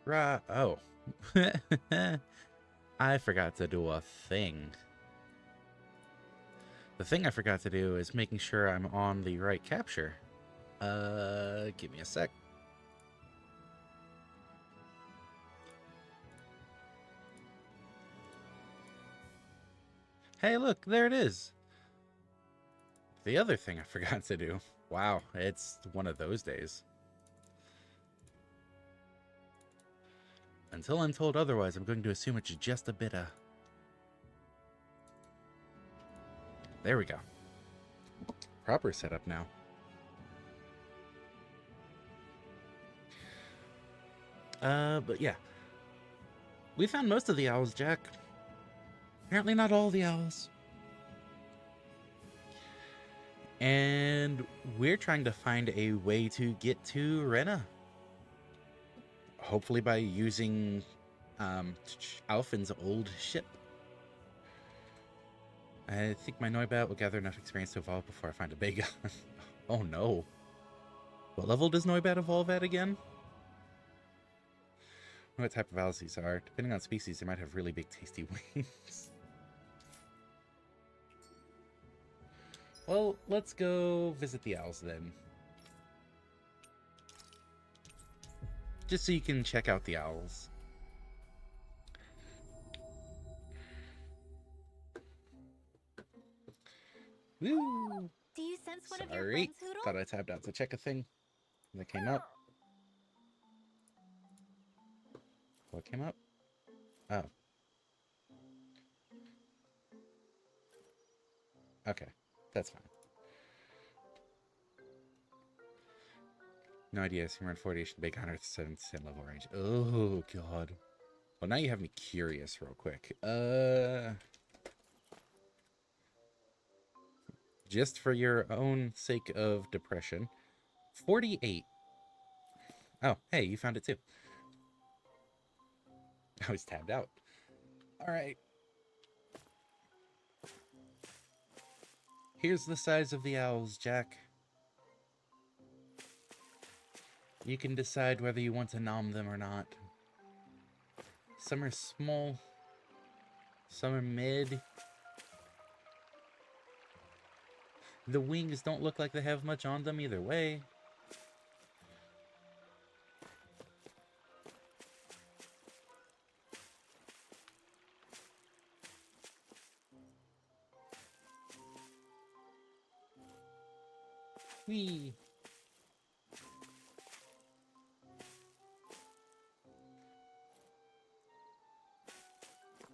Right. Oh. I forgot to do a thing. The thing I forgot to do is making sure I'm on the right capture. Give me a sec. Hey, look, there it is. The other thing I forgot to do. Wow, it's one of those days. Until I'm told otherwise, I'm going to assume it's just Abita. There we go. Proper setup now. But yeah. We found most of the owls, Jack. Apparently not all the owls. And we're trying to find a way to get to Rena. Hopefully by using Alfin's old ship. I think my Noibat will gather enough experience to evolve before I find a big gun. Oh no. What level does Noibat evolve at again? What type of owls these are. Depending on species, they might have really big tasty wings. Well, let's go visit the owls then. Just so you can check out the owls. Woo! Do you sense one of your Sorry. friends, Hoodle? Thought I tabbed out to check a thing. That came up. What came up? Oh. Okay. That's fine. No idea. Seen around 40 big 107% level range. Oh, God. Well, now you have me curious real quick. Just for your own sake of depression. 48. Oh, hey, you found it too. I was tabbed out. All right. Here's the size of the owls, Jack. You can decide whether you want to nom them or not. Some are small. Some are mid. The wings don't look like they have much on them either way. Whee!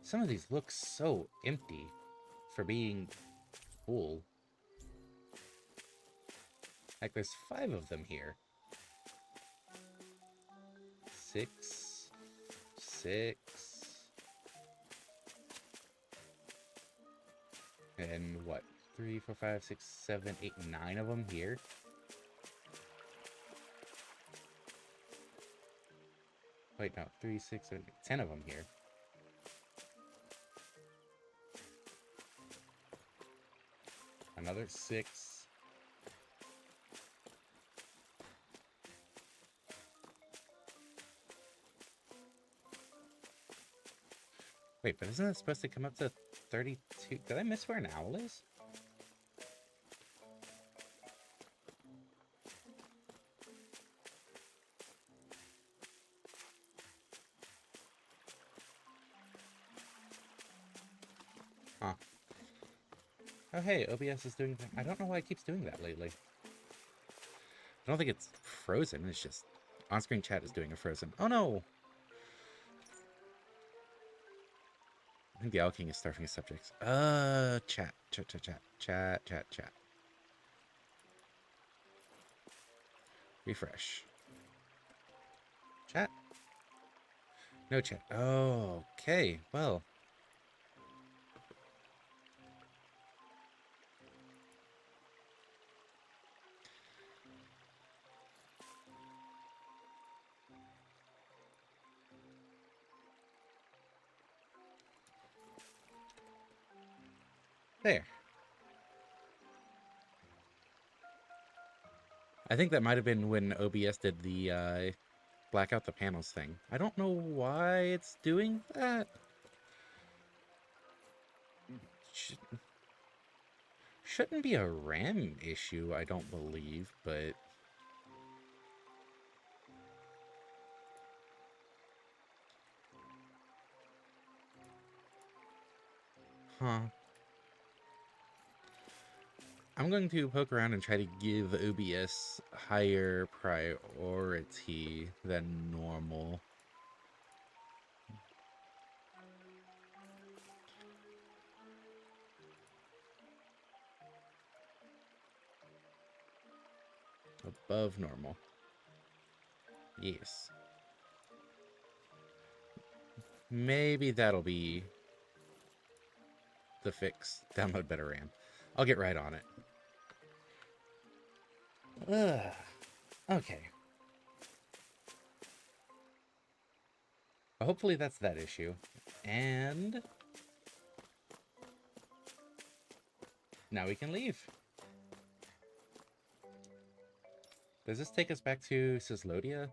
Some of these look so empty for being full. Like there's 5 of them here. 6, 6, and what? 3, 4, 5, 6, 7, 8, 9 of them here. Wait, no, 3, 6, 7, 8, 10 of them here. Another 6. Wait, but isn't that supposed to come up to 32? Did I miss where an owl is? Huh. Oh, hey, OBS is doing... I don't know why it keeps doing that lately. I don't think it's frozen. It's just on-screen chat is doing a frozen. Oh, no! I think the Owl King is starving his subjects. Chat. Chat, chat, chat. Chat, chat, chat. Refresh. Chat? No chat. Oh, okay. Well. There. I think that might have been when OBS did the black out the panels thing. I don't know why it's doing that. Shouldn't be a RAM issue, I don't believe, but... Huh. I'm going to poke around and try to give OBS higher priority than normal. Above normal. Yes. Maybe that'll be the fix. Download better RAM. I'll get right on it. Ugh. Okay. Hopefully that's that issue. And... now we can leave. Does this take us back to Cislodia?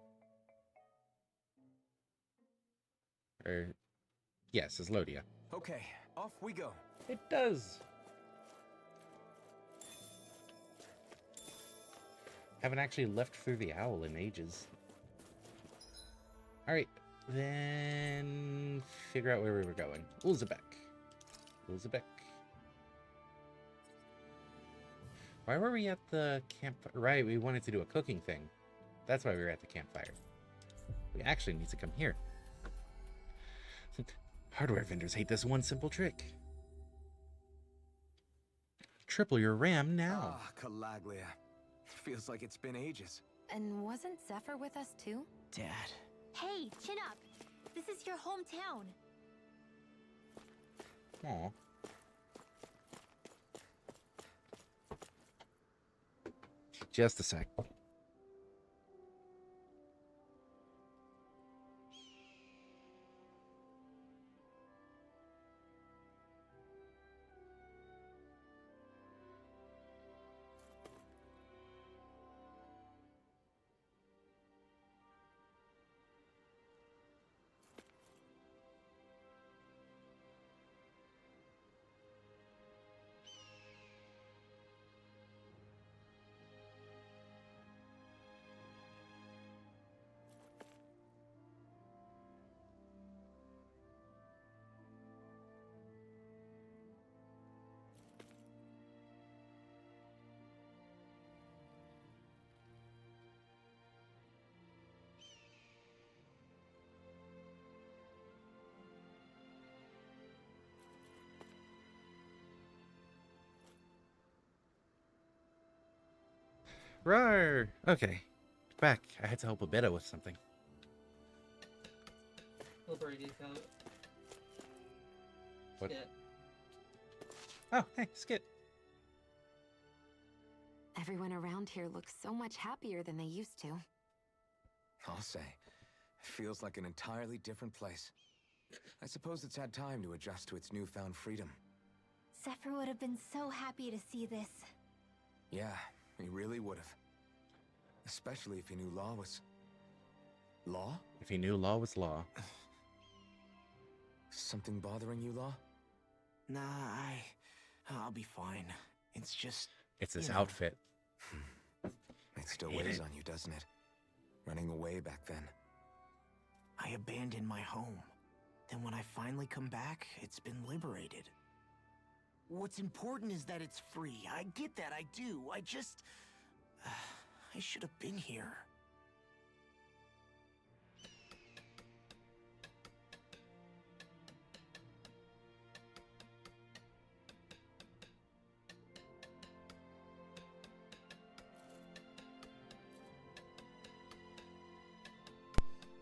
Or... yeah, Cislodia. Okay, off we go. It does. Haven't actually left through the owl in ages. Alright, then figure out where we were going. Elizabeth. Why were we at the campfire? Right, we wanted to do a cooking thing. That's why we were at the campfire. We actually need to come here. Hardware vendors hate this one simple trick. Triple your RAM now. Ah, Calaglia. Feels like it's been ages. And wasn't Zephyr with us too? Dad. Hey, chin up. This is your hometown. Aw. Just a sec. Roar! Okay. Back. I had to help Abita with something. What? Skit. Oh, hey, Skit. Everyone around here looks so much happier than they used to. I'll say. Feels like an entirely different place. I suppose it's had time to adjust to its newfound freedom. Zephyr would have been so happy to see this. Yeah, he really would have. Especially if he knew law was... law? If he knew law was law. Something bothering you, Law? Nah, I'll be fine. It's just... It's his you know. outfit. It still weighs on you, doesn't it? Running away back then. I abandoned my home. Then when I finally come back, it's been liberated. What's important is that it's free. I get that, I do. I just... I should have been here.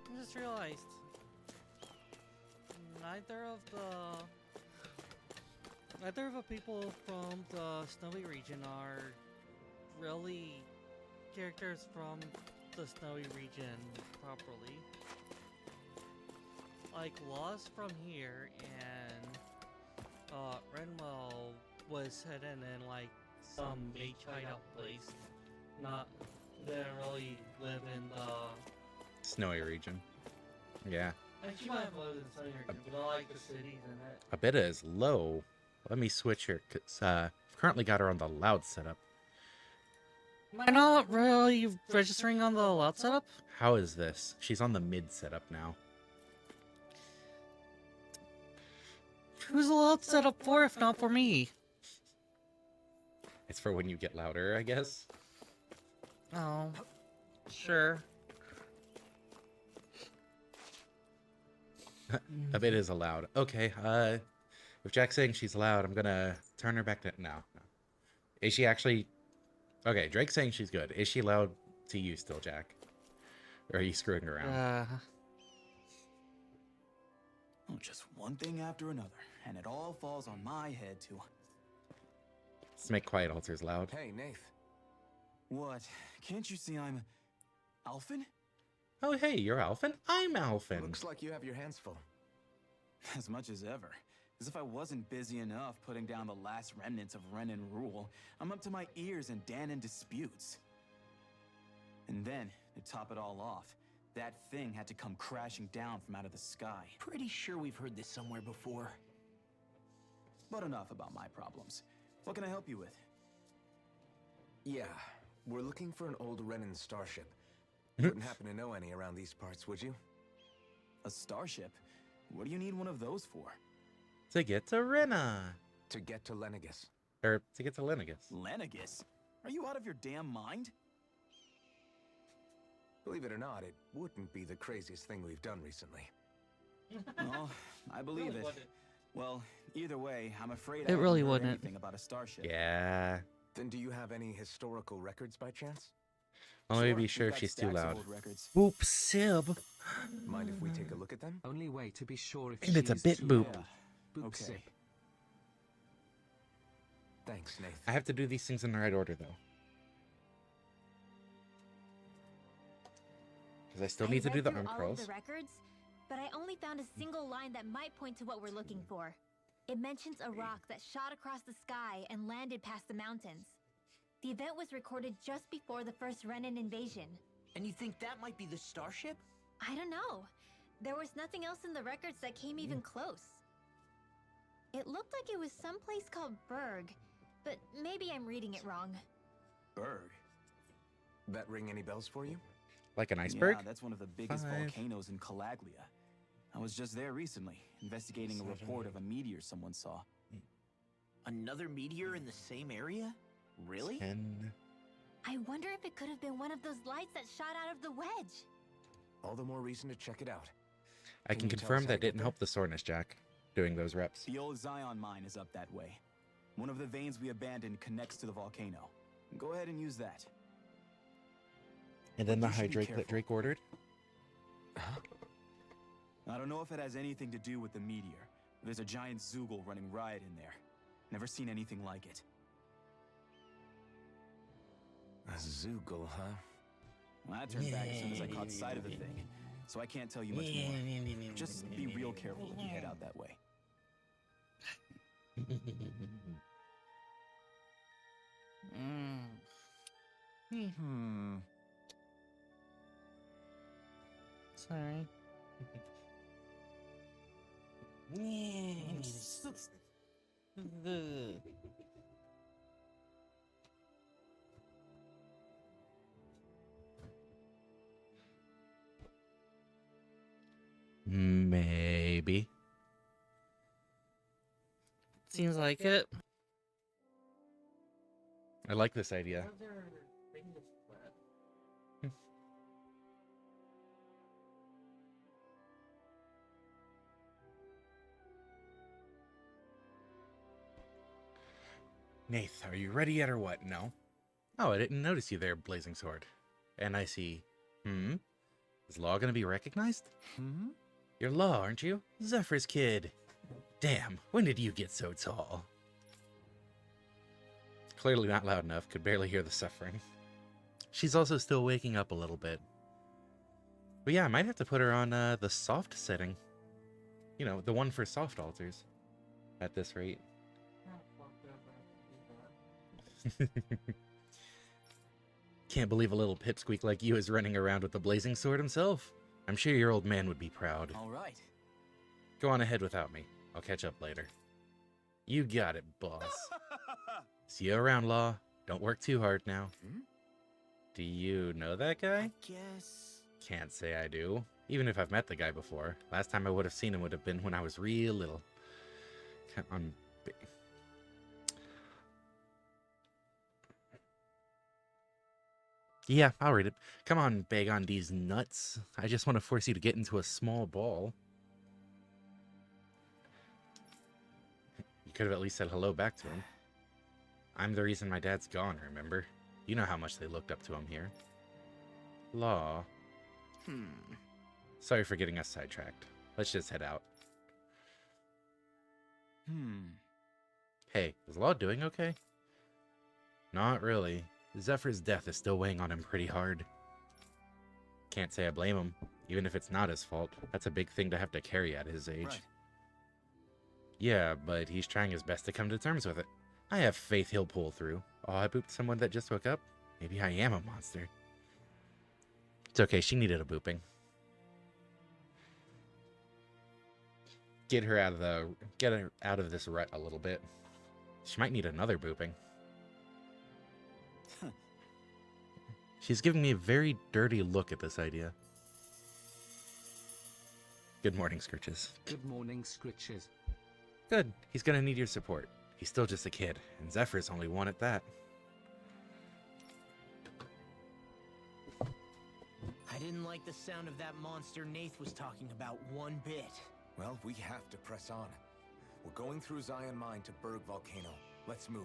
I just realized neither of the people from the snowy region are really characters from the snowy region properly. Like Lost from here and Renwell was hidden in like some mage hideout place. They didn't really live in the Snowy region. Yeah. Actually, might have loaded in Snowy region, but I like the cities in it. Abita is low. Let me switch her, because I've currently got her on the loud setup. Am I not really registering on the loud setup? How is this? She's on the mid setup now. Who's the loud setup for if not for me? It's for when you get louder, I guess. Oh, sure. Abita is allowed. Okay, if Jack's saying she's loud, I'm gonna turn her back to... No. Is she actually... Okay, Drake's saying she's good. Is she loud to you still, Jack? Or are you screwing around? Oh, just one thing after another, and it all falls on my head to... Let's make quiet altars loud. Hey, Nath. What? Can't you see I'm... Alphen? Oh, hey, you're Alphen? I'm Alphen. Looks like you have your hands full. As much as ever. As if I wasn't busy enough putting down the last remnants of Renan rule, I'm up to my ears in Danon disputes. And then, to top it all off, that thing had to come crashing down from out of the sky. Pretty sure we've heard this somewhere before. But enough about my problems. What can I help you with? Yeah, we're looking for an old Renan starship. You wouldn't happen to know any around these parts, would you? A starship? What do you need one of those for? To get to Rena. To get to Lenegus. Or to get to Lenegus. Lenegus? Are you out of your damn mind? Believe it or not, it wouldn't be the craziest thing we've done recently. Well, I believe Really it. wouldn't. Well, either way, I'm afraid It I really haven't heard wouldn't. anything about a starship. Yeah. Then do you have any historical records by chance? Well, let me be we've sure if got she's too stacks of loud. old records. Boop, Sib. Mind if we take a look at them? Only way to be sure if And it's a she's bit too boop. loud. Yeah. Boop Okay. sip. Thanks, Nath. I have to do these things in the right order, though. Because I still need to do the arm all of curls. the records, but I only found a single line that might point to what we're looking for. It mentions a rock that shot across the sky and landed past the mountains. The event was recorded just before the first Renan invasion. And you think that might be the starship? I don't know. There was nothing else in the records that came even close. It looked like it was someplace called Berg, but maybe I'm reading it wrong. Berg. That ring any bells for you? Like an iceberg? Yeah, that's one of the biggest 5. volcanoes in Calaglia. I was just there recently, investigating a report of a meteor someone saw. Another meteor in the same area? Really? 10. I wonder if it could have been one of those lights that shot out of the wedge. All the more reason to check it out. I Can can you tell confirm us how to that get didn't there? help the soreness, Jack, doing those reps. The old Zion mine is up that way. One of the veins we abandoned connects to the volcano. Go ahead and use that. And then the You should be hydrate that careful. Drake ordered. Huh? I don't know if it has anything to do with the meteor. There's a giant Zoogle running riot in there. Never seen anything like it. A Zoogle, huh? Well, I turned back as soon as I caught sight of the thing, so I can't tell you much more. Just be real careful if you head out that way. Sorry. Maybe. Seems like it. I like this idea. Nath, are you ready yet or what? No. Oh, I didn't notice you there, Blazing Sword. And I see. Is Law gonna be recognized? You're Law, aren't you? Zephyr's kid. Damn, when did you get so tall? Clearly not loud enough, could barely hear the suffering. She's also still waking up a little bit. But yeah, I might have to put her on the soft setting. You know, the one for soft altars. At this rate. can't believe a little pipsqueak like you is running around with the blazing sword himself. I'm sure your old man would be proud. All right. Go on ahead without me. I'll catch up later. You got it, boss. See you around, Law. Don't work too hard now. Hmm? Do you know that guy? I guess. Can't say I do. Even if I've met the guy before. Last time I would have seen him would have been when I was real little. Come on. Yeah, I'll read it. Come on, bag on these nuts. I just want to force you to get into a small ball. You could have at least said hello back to him. I'm the reason my dad's gone, remember? You know how much they looked up to him here. Law. Sorry for getting us sidetracked. Let's just head out. Hey, is Law doing okay? Not really. Zephyr's death is still weighing on him pretty hard. Can't say I blame him, even if it's not his fault. That's a big thing to have to carry at his age. Right. Yeah, but he's trying his best to come to terms with it. I have faith he'll pull through. Oh, I booped someone that just woke up? Maybe I am a monster. It's okay, she needed a booping. Get her out of this rut a little bit. She might need another booping. She's giving me a very dirty look at this idea. Good morning, Scritches. Good morning, Scritches. Good. He's gonna need your support. He's still just a kid, and Zephyr's only one at that. I didn't like the sound of that monster Nath was talking about one bit. Well, we have to press on. We're going through Zion Mine to Berg Volcano. Let's move.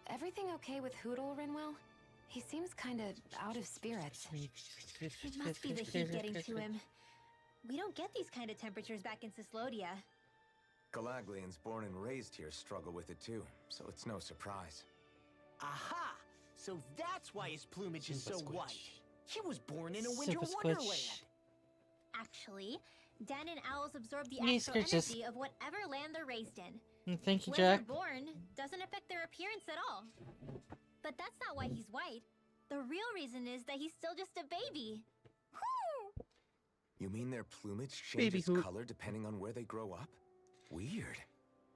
Everything okay with Hootle, Rinwell? He seems kind of out of spirits. It must be the heat getting to him. We don't get these kind of temperatures back in Cislodia. Galaglians born and raised here struggle with it too, so it's no surprise. Aha! So that's why his plumage is so Super squitch. white. He was born in a winter Super squitch. wonderland. Actually, Dan and owls absorb the Yeah, astral Scritches. energy of whatever land they're raised in. Thank you, Where Jack. they're born doesn't affect their appearance at all. But that's not why he's white. The real reason is that he's still just a baby. You mean their plumage Baby changes hoot. color depending on where they grow up? Weird.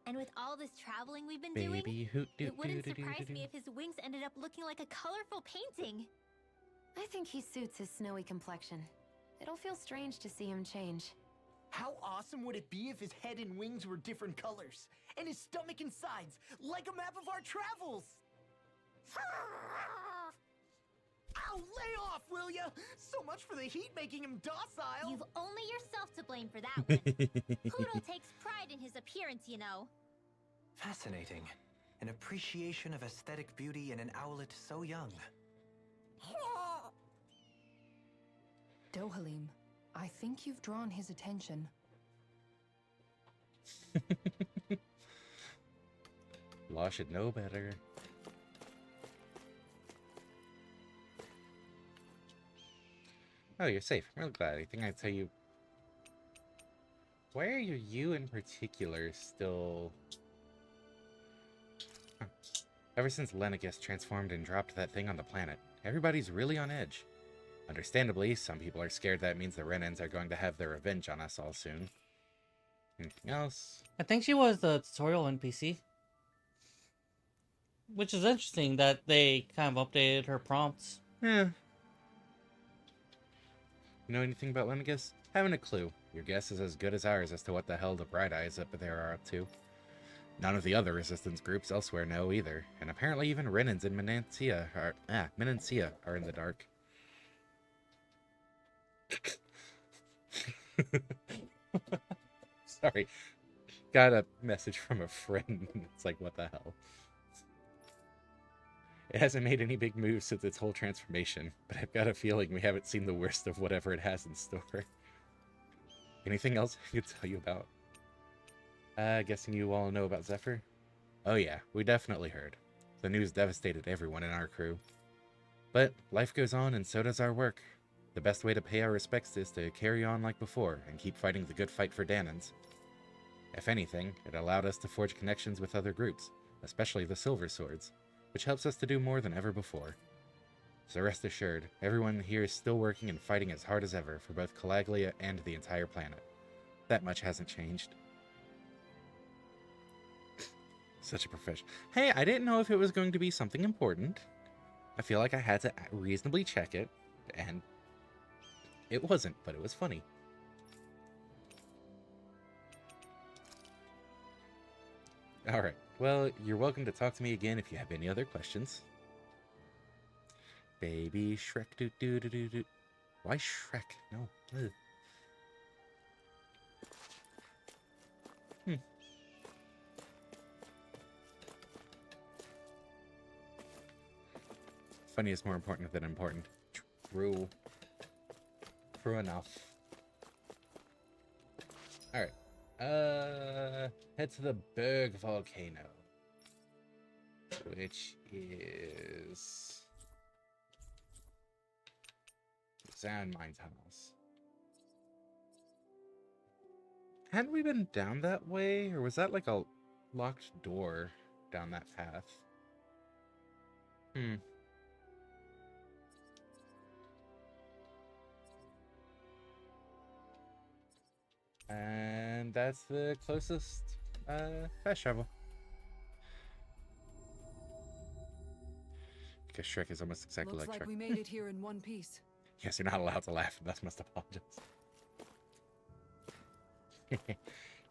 And with all this traveling we've been Baby doing, hoot doo it wouldn't doo doo surprise doo me doo. if his wings ended up looking like a colorful painting. I think he suits his snowy complexion. It'll feel strange to see him change. How awesome would it be if his head and wings were different colors? And his stomach and sides, like a map of our travels! Ow, lay off, will ya? So much for the heat making him docile! You've only yourself to blame for that one. Poodle takes pride in his appearance, you know. Fascinating. An appreciation of aesthetic beauty in an owlet so young. Dohalim, I think you've drawn his attention. Law should know better. Oh, you're safe. I'm really glad. I think I'd tell you. Why are you in particular still... Huh. Ever since Lennigus transformed and dropped that thing on the planet, everybody's really on edge. Understandably, some people are scared that means the Renans are going to have their revenge on us all soon. Anything else? I think she was the tutorial NPC. Which is interesting that they kind of updated her prompts. Yeah. You know anything about Lennigus? Haven't a clue. Your guess is as good as ours as to what the hell the Bright Eyes up there are up to. None of the other resistance groups elsewhere know either, and apparently even Renans in Menancia are in the dark. Sorry. Got a message from a friend. It's like, what the hell? It hasn't made any big moves since its whole transformation, but I've got a feeling we haven't seen the worst of whatever it has in store. Anything else I could tell you about? Guessing you all know about Zephyr? Oh yeah, we definitely heard. The news devastated everyone in our crew. But life goes on and so does our work. The best way to pay our respects is to carry on like before and keep fighting the good fight for Danans. If anything, it allowed us to forge connections with other groups, especially the Silver Swords, which helps us to do more than ever before. So rest assured, everyone here is still working and fighting as hard as ever for both Calaglia and the entire planet. That much hasn't changed. Such a professional. Hey, I didn't know if it was going to be something important. I feel like I had to reasonably check it, and it wasn't, but it was funny. Alright, well, you're welcome to talk to me again if you have any other questions. Baby Shrek, do. Why Shrek? No. Ugh. Funny is more important than important. True. True enough. Alright. Head to the Berg Volcano. Which is... Zion Mine Tunnels. Hadn't we been down that way? Or was that like a locked door down that path? And that's the closest fast travel. Because Shrek is almost exactly Looks like like Shrek. we made it here in one piece. Yes, you're not allowed to laugh. That's must apologize.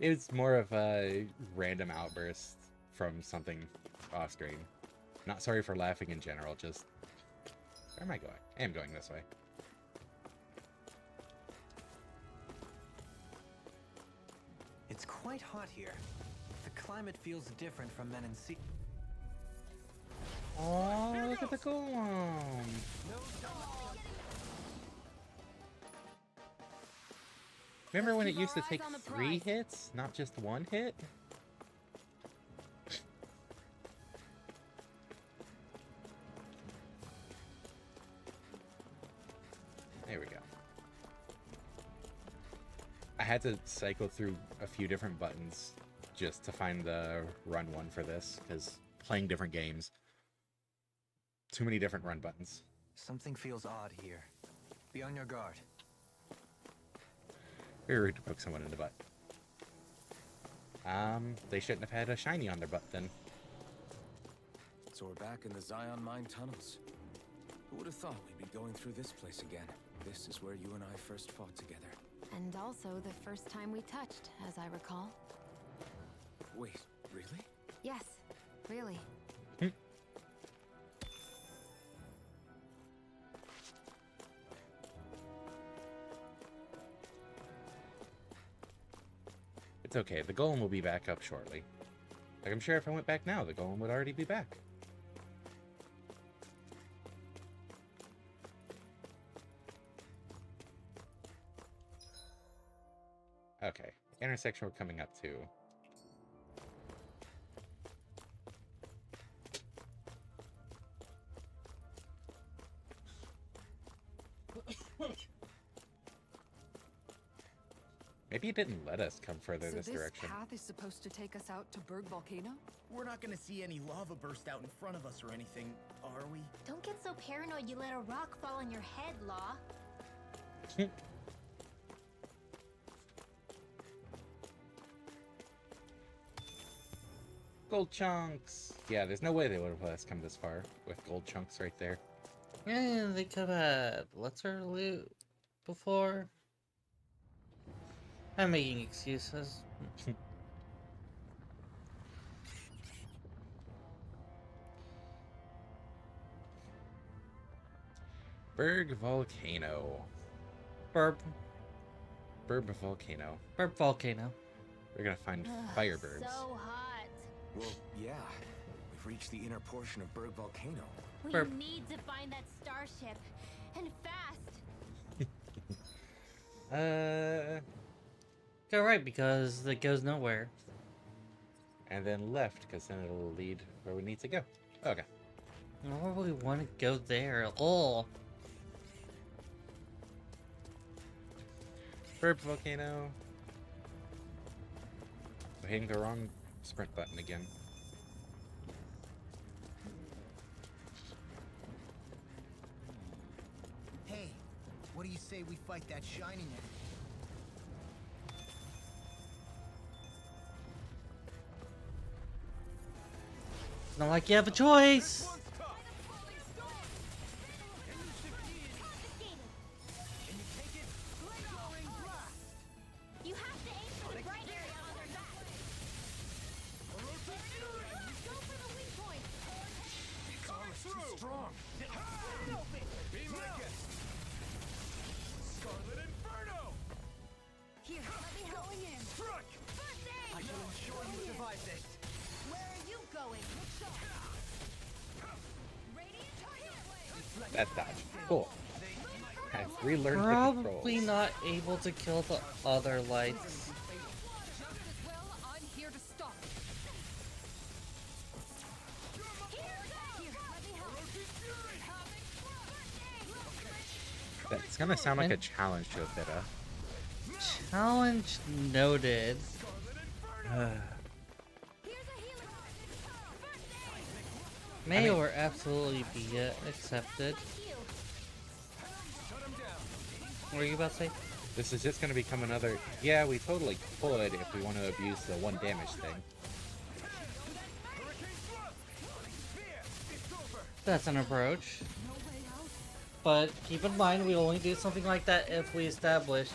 It's more of a random outburst from something off screen. Not sorry for laughing in general, just... Where am I going? I am going this way. It's quite hot here. The climate feels different from Menency. Oh, look at the golem! Remember when it used to take 3 hits, not just 1 hit? There we go. I had to cycle through a few different buttons just to find the run one for this, because playing different games, too many different run buttons. Something feels odd here. Be on your guard. Very rude to poke someone in the butt. They shouldn't have had a shiny on their butt then. So we're back in the Zion Mine tunnels. Who would have thought we'd be going through this place again? This is where you and I first fought together. And also the first time we touched, as I recall. Wait, really? Yes, really. It's okay, the golem will be back up shortly. Like, I'm sure if I went back now, the golem would already be back. Okay, intersection we're coming up to. Maybe it didn't let us come further So this direction. path is supposed to take us out to Berg Volcano? We're not gonna see any lava burst out in front of us or anything, are we? Don't get so paranoid you let a rock fall on your head, Law. Gold chunks! Yeah, there's no way they would have let us come this far with gold chunks right there. Yeah, they could have had lesser loot before. I'm making excuses. Berg Volcano. Burp. Burb Volcano. Burp volcano. We're gonna find firebirds. So hot. Well, yeah. We've reached the inner portion of Berg Volcano. We Burp. need to find that starship. And fast. Go right because it goes nowhere. And then left, because then it'll lead where we need to go. Okay. I don't really want to go there. Oh. Burb Volcano. I'm hitting the wrong sprint button again. Hey, what do you say we fight that shining enemy? It's not like you have a choice. You have to aim for the bright area on their back. Go for the weak point. Strong. Be my guest. Scarlet Inferno. Here, let me help in. Struck. First aid. I shall ensure you survive this. Where are you going? Look sharp. Radiant target. That's dodge. Cool. I've relearned the Probably controls. not able to kill the other lights. Well, I'm here to stop. That's gonna sound like a challenge to Abita. Challenge noted. May or absolutely be accepted. What were you about to say? This is just gonna become another. Yeah, we totally could if we want to abuse the 1 damage thing. That's an approach. But keep in mind, we only do something like that if we establish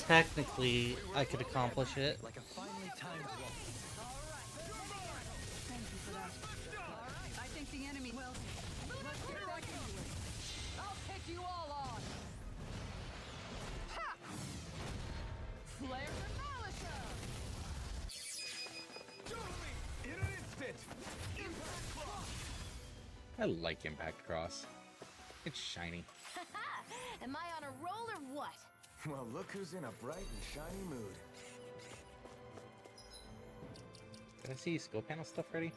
technically I could accomplish it. Like a finely timed walk. Thank you for that. I think the enemy will. Let's get right into it. I'll pick you all on. Ha! Flare Demolisher! In an instant. I like Impact Cross. It's shiny. Am I on a roll or what? Well, look who's in a bright and shiny mood. Did I see skill panel stuff ready?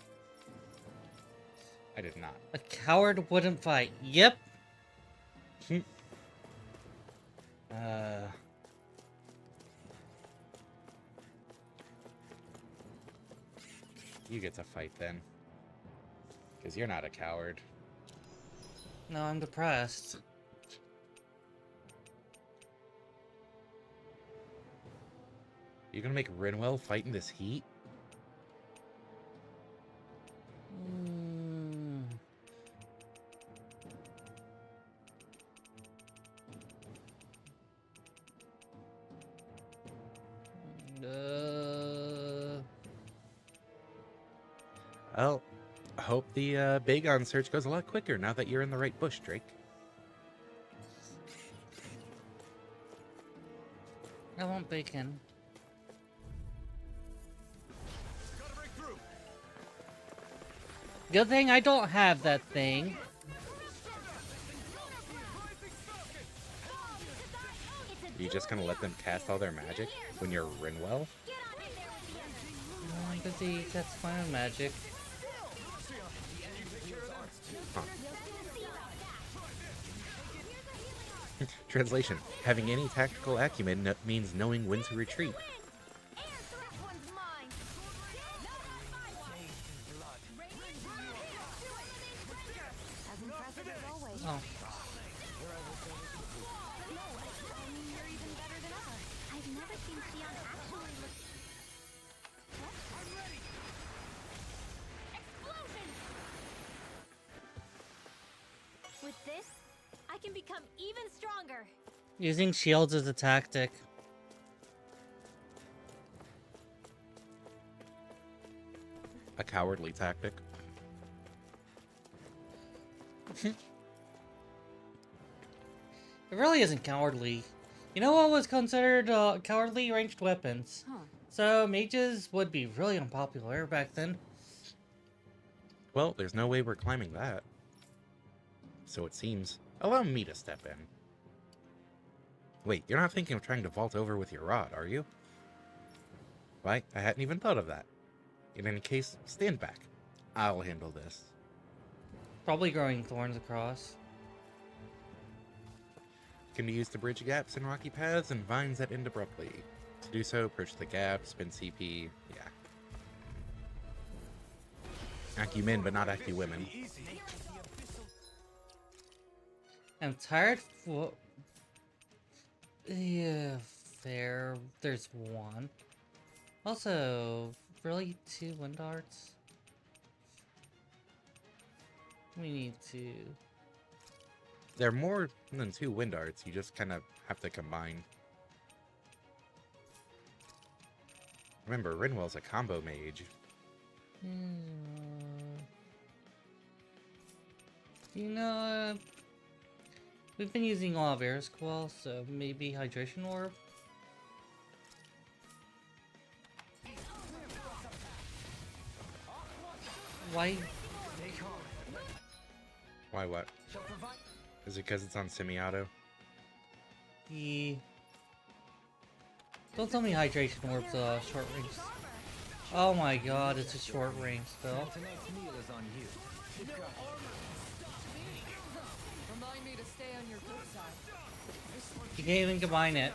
I did not. A coward wouldn't fight. Yep. You get to fight then. Because you're not a coward. No, I'm depressed. You're gonna make Rinwell fight in this heat? Mm. Well, I hope the Bagon search goes a lot quicker now that you're in the right bush, Drake. I want bacon. Gotta break through. Good thing I don't have that thing. You just gonna let them cast all their magic when you're Rinwell? Because he gets my own magic. Huh. Translation: having any tactical acumen means knowing when to retreat. As impressive as always. Oh. You're even better than ever. I've never seen Xion actually look. I'm ready. Explosion! With this, I can become even stronger. Using shields is a tactic. A cowardly tactic. It really isn't cowardly. You know what was considered cowardly? Ranged weapons. Huh. So mages would be really unpopular back then. Well, there's no way we're climbing that. So it seems. Allow me to step in. Wait, you're not thinking of trying to vault over with your rod, are you? Why, I hadn't even thought of that. In any case, stand back. I'll handle this. Probably growing thorns across. Can be used to bridge gaps in rocky paths and vines that end abruptly. To do so, approach the gap, spin CP, yeah. Acumen, but not acuwomen. I'm tired. Yeah, fair. There's one. Also, really 2 wind arts? We need to. There are more than 2 wind arts. You just kind of have to combine. Remember, Rinwell's a combo mage. You know, we've been using a lot of air squall, so maybe hydration orb. Why? Why what? Is it because it's on semi-auto? Don't tell me hydration orb's short range. Oh my god, it's a short range spell. Tonight's meal is on you. Remind me to stay on your good side. You can't even combine it.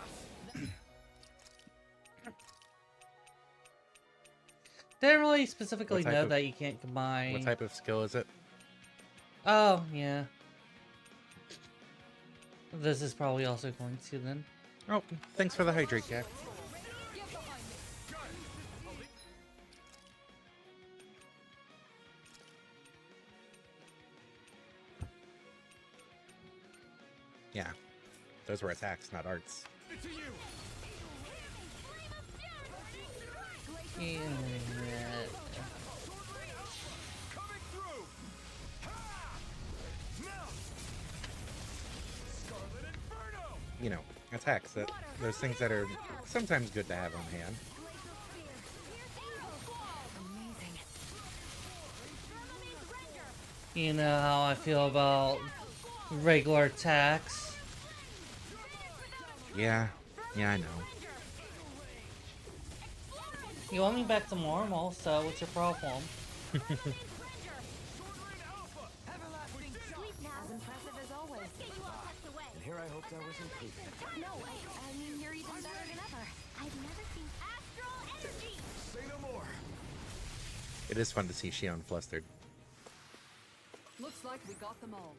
Didn't really specifically know that you can't combine. What type of skill is it? Oh, yeah. This is probably also going to then. Oh, thanks for the hydrate, Cat. Yeah, those were attacks, not arts. Yeah. You know, attacks, those things that are sometimes good to have on hand. You know how I feel about regular attacks. Yeah, I know. You want me back to normal, so what's your problem? As impressive as always. And here I hoped I was improving. No, I mean, you're even better than ever. I've never seen astral energy. Say no more. It is fun to see Shion flustered. Looks like we got them all.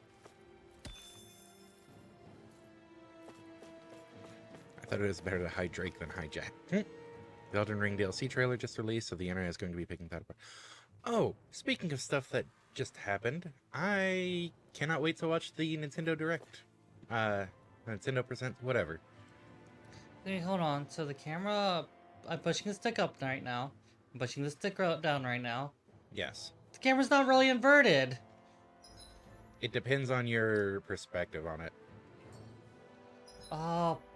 I thought it was better to hydrate than hijack. The Elden Ring DLC trailer just released, so the internet is going to be picking that up. Oh, speaking of stuff that just happened, I cannot wait to watch the Nintendo Direct. Nintendo Presents, whatever. Hey, hold on. So the camera, I'm pushing the stick up right now. I'm pushing the stick down right now. Yes. The camera's not really inverted. It depends on your perspective on it.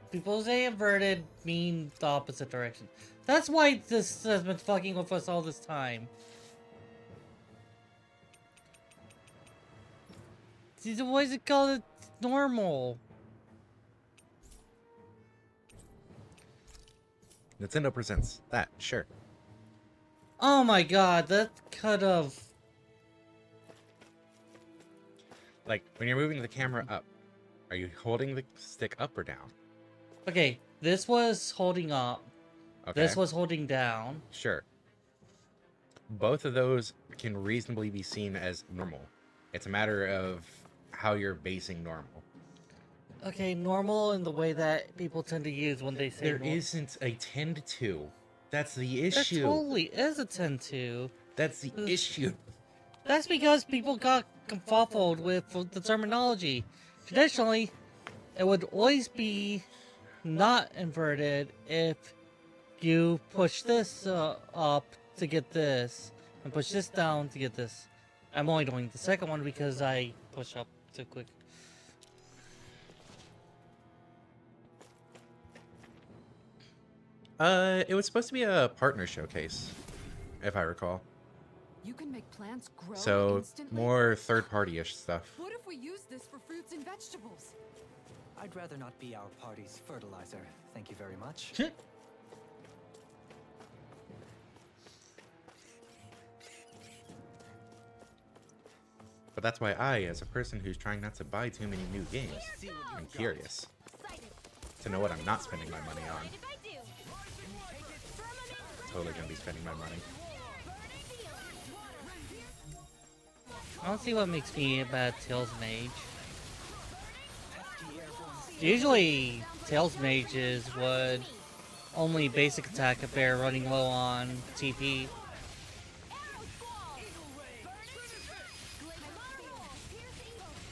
People say inverted mean the opposite direction. That's why this has been fucking with us all this time. Why is it called normal? Nintendo Presents. That, sure. Oh my god, that could have... Like, when you're moving the camera up, are you holding the stick up or down? Okay, this was holding up. Okay. This was holding down. Sure. Both of those can reasonably be seen as normal. It's a matter of how you're basing normal. Okay, normal in the way that people tend to use when they say There normal. isn't a 10-2. That's the There issue. totally is a 10-2. That's the issue. That's because people got confuffled with the terminology. Traditionally, it would always be not inverted if you push this up to get this, and push this down to get this. I'm only doing the second one because I push up too quick. It was supposed to be a partner showcase, if I recall. You can make plants grow So, instantly? more third-party-ish stuff. What if we use this for fruits and vegetables? I'd rather not be our party's fertilizer. Thank you very much. But that's why I, as a person who's trying not to buy too many new games, I'm curious to know what I'm not spending my money on. Totally gonna be spending my money. I don't see what makes me a bad Tails mage. Usually, Tails mages would only basic attack if they're running low on TP.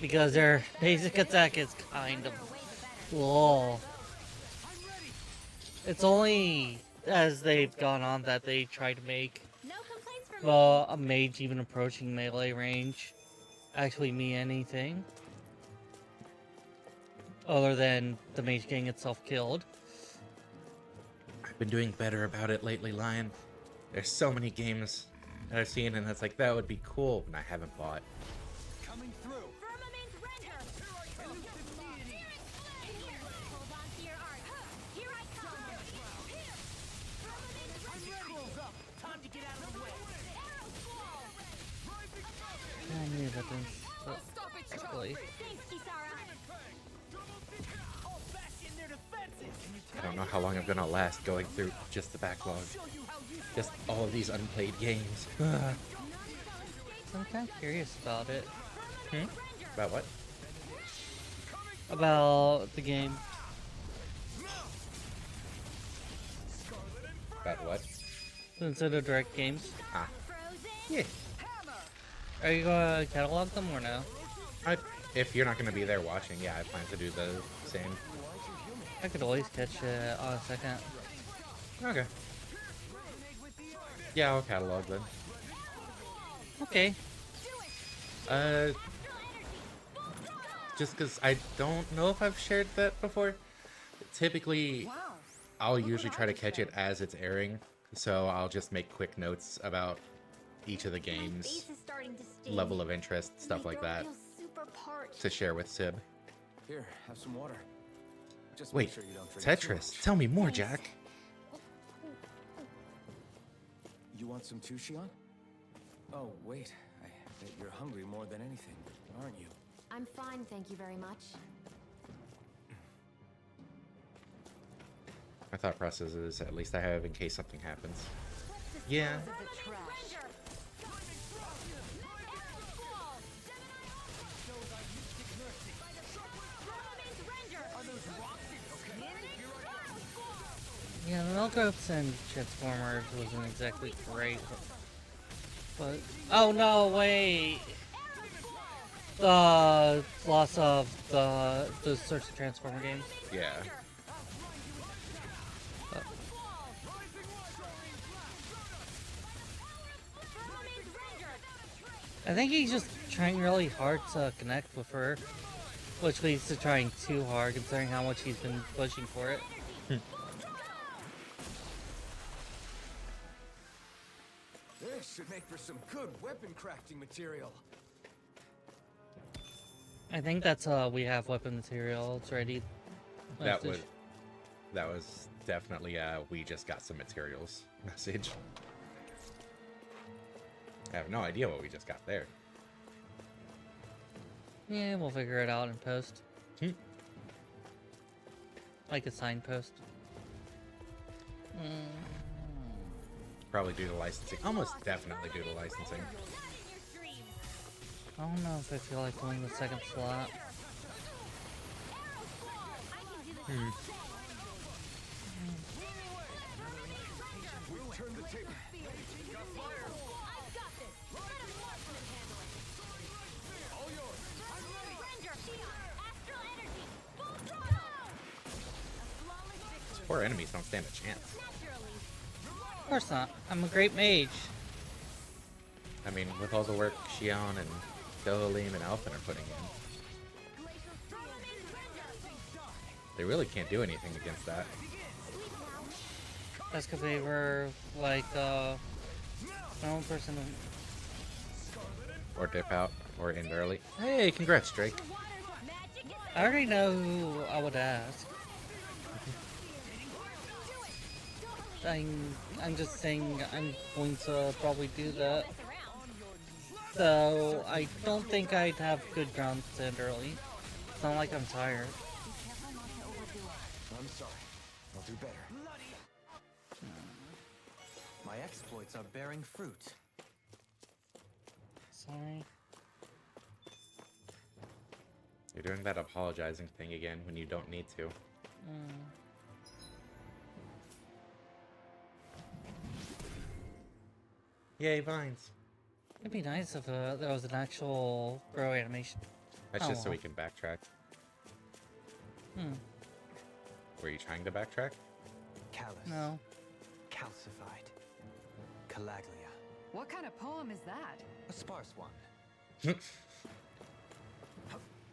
Because their basic attack is kind of low. It's only as they've gone on that they try to make a mage even approaching melee range actually mean anything. Other than the mage getting itself killed. I've been doing better about it lately, Lion. There's so many games that I've seen, and it's like, that would be cool, and I haven't bought. Coming through. I need weapons, but quickly. I don't know how long I'm gonna last going through just the backlog. Just all of these unplayed games. I'm kind of curious about it. About what? About the game. About what? Instead of direct games. Ah. Yeah. Are you gonna catalog them or no? If you're not gonna be there watching, yeah, I plan to do the same. I could always catch it on a second. Okay. Yeah, I'll catalog then. Okay. Just because I don't know if I've shared that before. Typically, I'll usually try to catch it as it's airing, so I'll just make quick notes about each of the games, level of interest, stuff like that, to share with Sib. Here, have some water. Just Wait, make sure you don't drink too Tetris, much. tell me more, Jack. You want some too, Shion? Oh, wait. I bet you're hungry more than anything, aren't you? I'm fine, thank you very much. My thought process is at least I have in case something happens. Yeah. Yeah, the Melgropes and Transformers wasn't exactly great. But oh no, wait! The loss of the Search the Transformer games. Yeah. I think he's just trying really hard to connect with her, which leads to trying too hard considering how much he's been pushing for it. This should make for some good weapon crafting material. I think that's we have weapon material. It's ready. That was definitely we just got some materials message. I have no idea what we just got there. Yeah, we'll figure it out in post. Like a signpost. Probably due to licensing. Almost definitely due to licensing. I don't know if I feel like going the second slot. Poor enemies don't stand a chance. Of course not. I'm a great mage. I mean, with all the work Xion and Dohalim and Alphen are putting in, they really can't do anything against that. That's because they were like my own person. Or dip out, or end early. Hey, congrats, Drake. I already know who I would ask. I'm just saying I'm going to probably do that. So I don't think I'd have good ground to end early. It's not like I'm tired. I'm sorry. I'll do better. My exploits are bearing fruit. Sorry. You're doing that apologizing thing again when you don't need to. Mm. Yay, vines. It'd be nice if there was an actual grow animation. That's Oh, just so well. we can backtrack. Hmm. Were you trying to backtrack? Callous. No. Calcified. Calaglia. What kind of poem is that? A sparse one.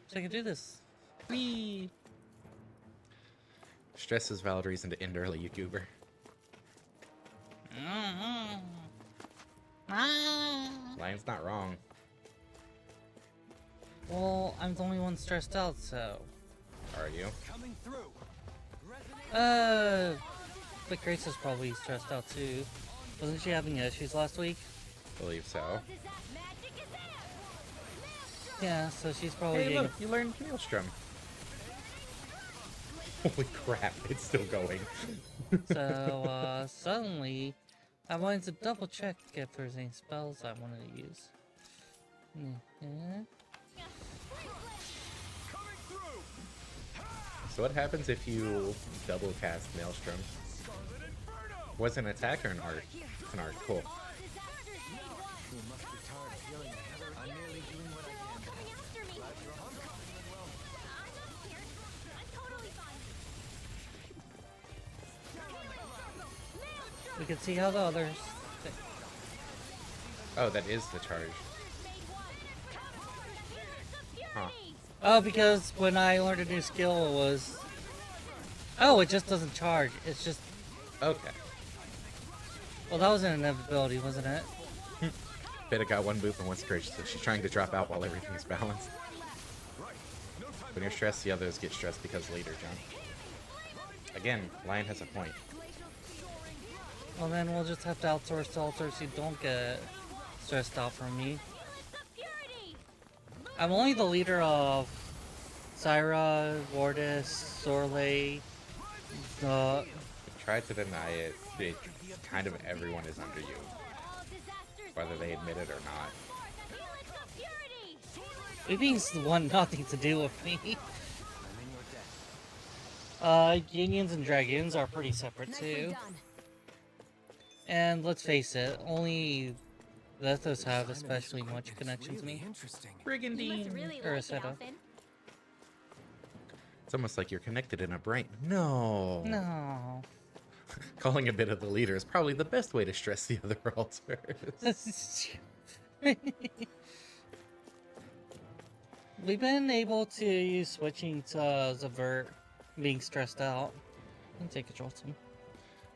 So I can do this. Whee! Stress is valid reason to end early, YouTuber. Lion's not wrong. Well, I'm the only one stressed out, so. Are you? Coming through. But Grace is probably stressed out too. Wasn't she having issues last week? Believe so. Yeah, so she's probably Hey, getting. look, you learned Maelstrom. Holy crap, it's still going. So, suddenly, I wanted to double check if there's any spells I wanted to use. So what happens if you double cast Maelstrom? Was it an attack or an art? It's an art, cool. We can see how the others. Oh, that is the charge. Huh. Oh, because when I learned a new skill, it was. Oh, it just doesn't charge. It's just. Okay. Well, that was an inevitability, wasn't it? Beta got one move and one scourge, so she's trying to drop out while everything's balanced. When you're stressed, the others get stressed because later, John. Again, Lion has a point. Well, then we'll just have to outsource to altars who don't get stressed out from me. I'm only the leader of Syra, Wardis, Sorley, the... Tried to deny it, kind of everyone is under you. Whether they admit it or not. It means the one nothing to do with me. Unions and Dragoons are pretty separate too. And let's face it, only Lethos have especially much connection to me. Brigandine! Or Aseta. It's almost like you're connected in a brain. No! No. Calling a bit of the leader is probably the best way to stress the other altars. We've been able to use switching to Zavert being stressed out. And take control too.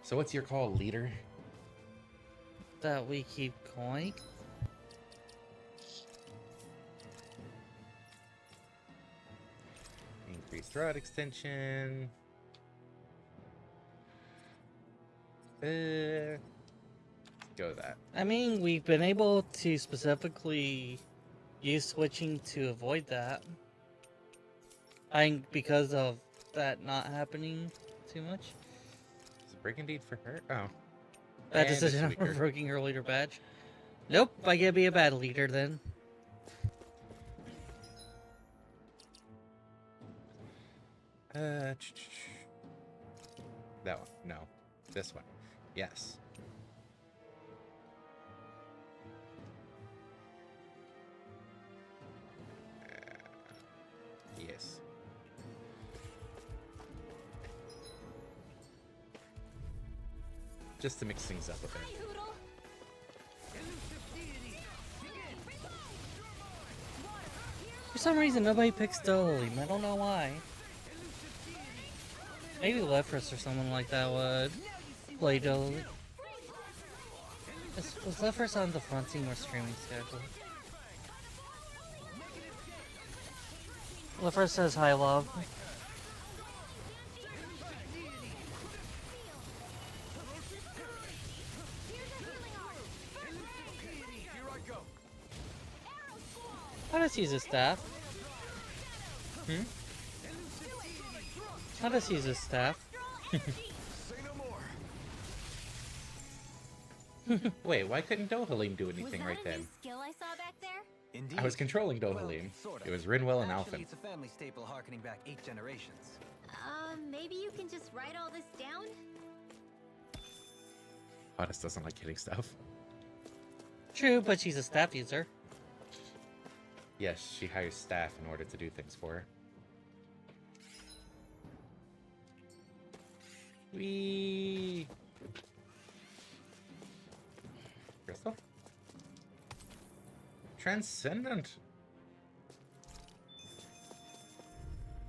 So what's your call, leader? That we keep going. Increased rod extension. Let's go with that. I mean, we've been able to specifically use switching to avoid that. I think because of that not happening too much. Is it Brigandine for her? Oh. Bad And it's decision weaker. of revoking her leader badge. Nope, I get to be a bad leader then. That one. No. This one. Yes. Yes. Just to mix things up a bit. For some reason, nobody picks Dolim. I don't know why. Maybe Lephris or someone like that would play Dolim. Was Lephris on the front team or streaming schedule? Lephris says hi, love. How does he use his staff? How does he use his staff? Wait, why couldn't Dohalim do anything right then? Skill I saw back there? Indeed. I was controlling Dohalim. It was Rinwell and Actually, Alphen. it's a family staple harkening back 8 generations. Maybe you can just write all this down? Hottest doesn't like hitting stuff. True, but she's a staff user. Yes, she hires staff in order to do things for her. Whee! Crystal? Transcendent!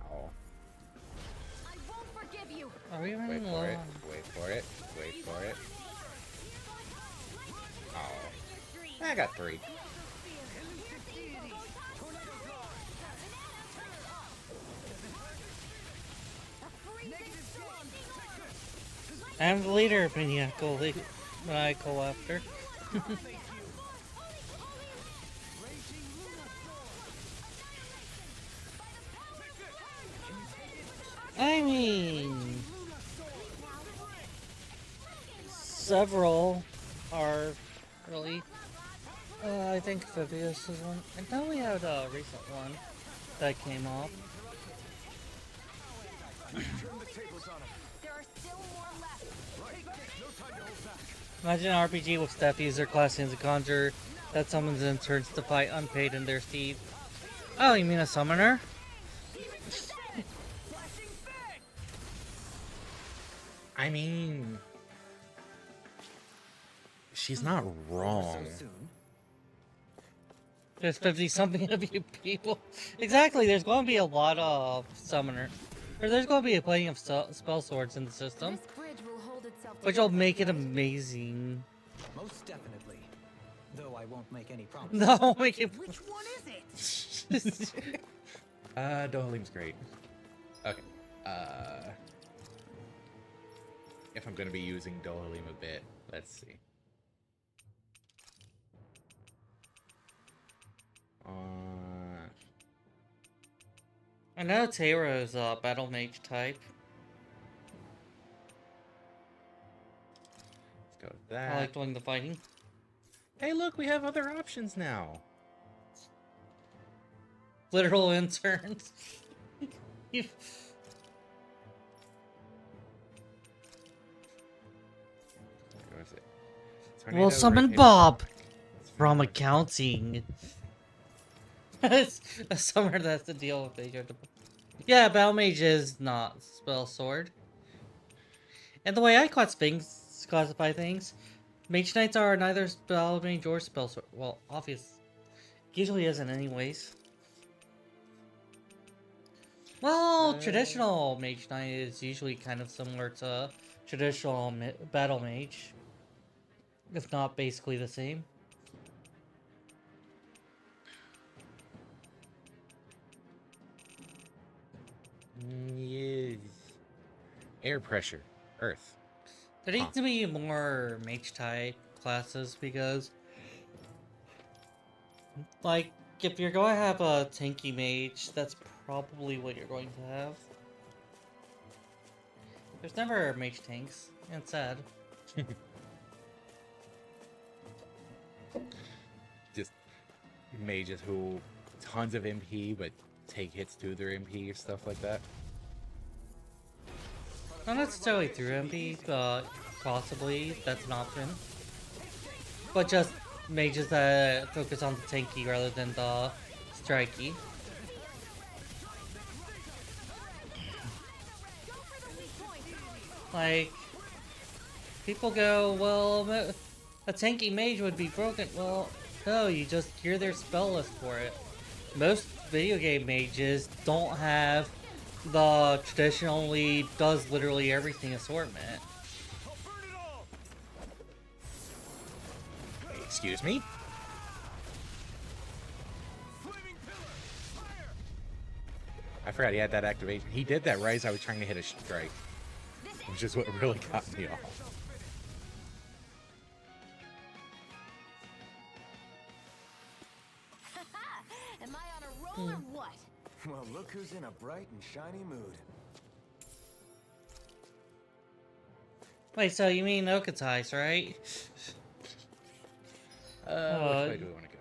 Oh. I won't forgive you. Are we Wait running for low? it. Wait for it. Wait for it. Oh. I got 3. I'm the leader, Maniacal. Maniacal after. I mean, several are really. I think Phoebus is one. I know we had a recent one that came off. There are still more left. Imagine an RPG with staff user class as a conjure that summons and turns to fight unpaid in their steed. Oh, you mean a summoner? I mean... She's not wrong. So soon. There's 50 something of you people. Exactly, there's going to be a lot of summoner. Or there's going to be plenty of spell swords in the system, This bridge will hold itself which will together make it forever. amazing. Most definitely. Though I won't make any promises. No, make it. Which one is it? Dohalim's great. Okay. If I'm gonna be using Dohalim a bit, let's see. I know Teiro's battle mage type. Let's go with that. I like doing the fighting. Hey, look, we have other options now. Literal interns. What was it? We'll Tornado, summon Hurricane. Bob Let's from find out. accounting. It's a summoner that's the deal with major. Yeah, battle mage is not spell sword. And the way I classify things, mage knights are neither spell mage or spell sword. Well, obvious, usually isn't anyways. Well, traditional mage knight is usually kind of similar to traditional battle mage, if not basically the same. Yes. Air pressure. Earth. There needs to be more mage type classes because, like, if you're going to have a tanky mage, that's probably what you're going to have. There's never mage tanks, and it's sad. Just mages who tons of MP but take hits to their MP or stuff like that. Not necessarily through MP, but possibly that's an option. But just mages that focus on the tanky rather than the strikey. Like, people go, well, a tanky mage would be broken. Well, no, you just hear their spell list for it. Most video game mages don't have the traditionally does literally everything assortment. Excuse me? I forgot he had that activation. He did that right as I was trying to hit a strike, which is what really got me off. Am I on a roll or what? Well, look who's in a bright and shiny mood. Wait, so you mean Okatai's, right? Which way do we want to go?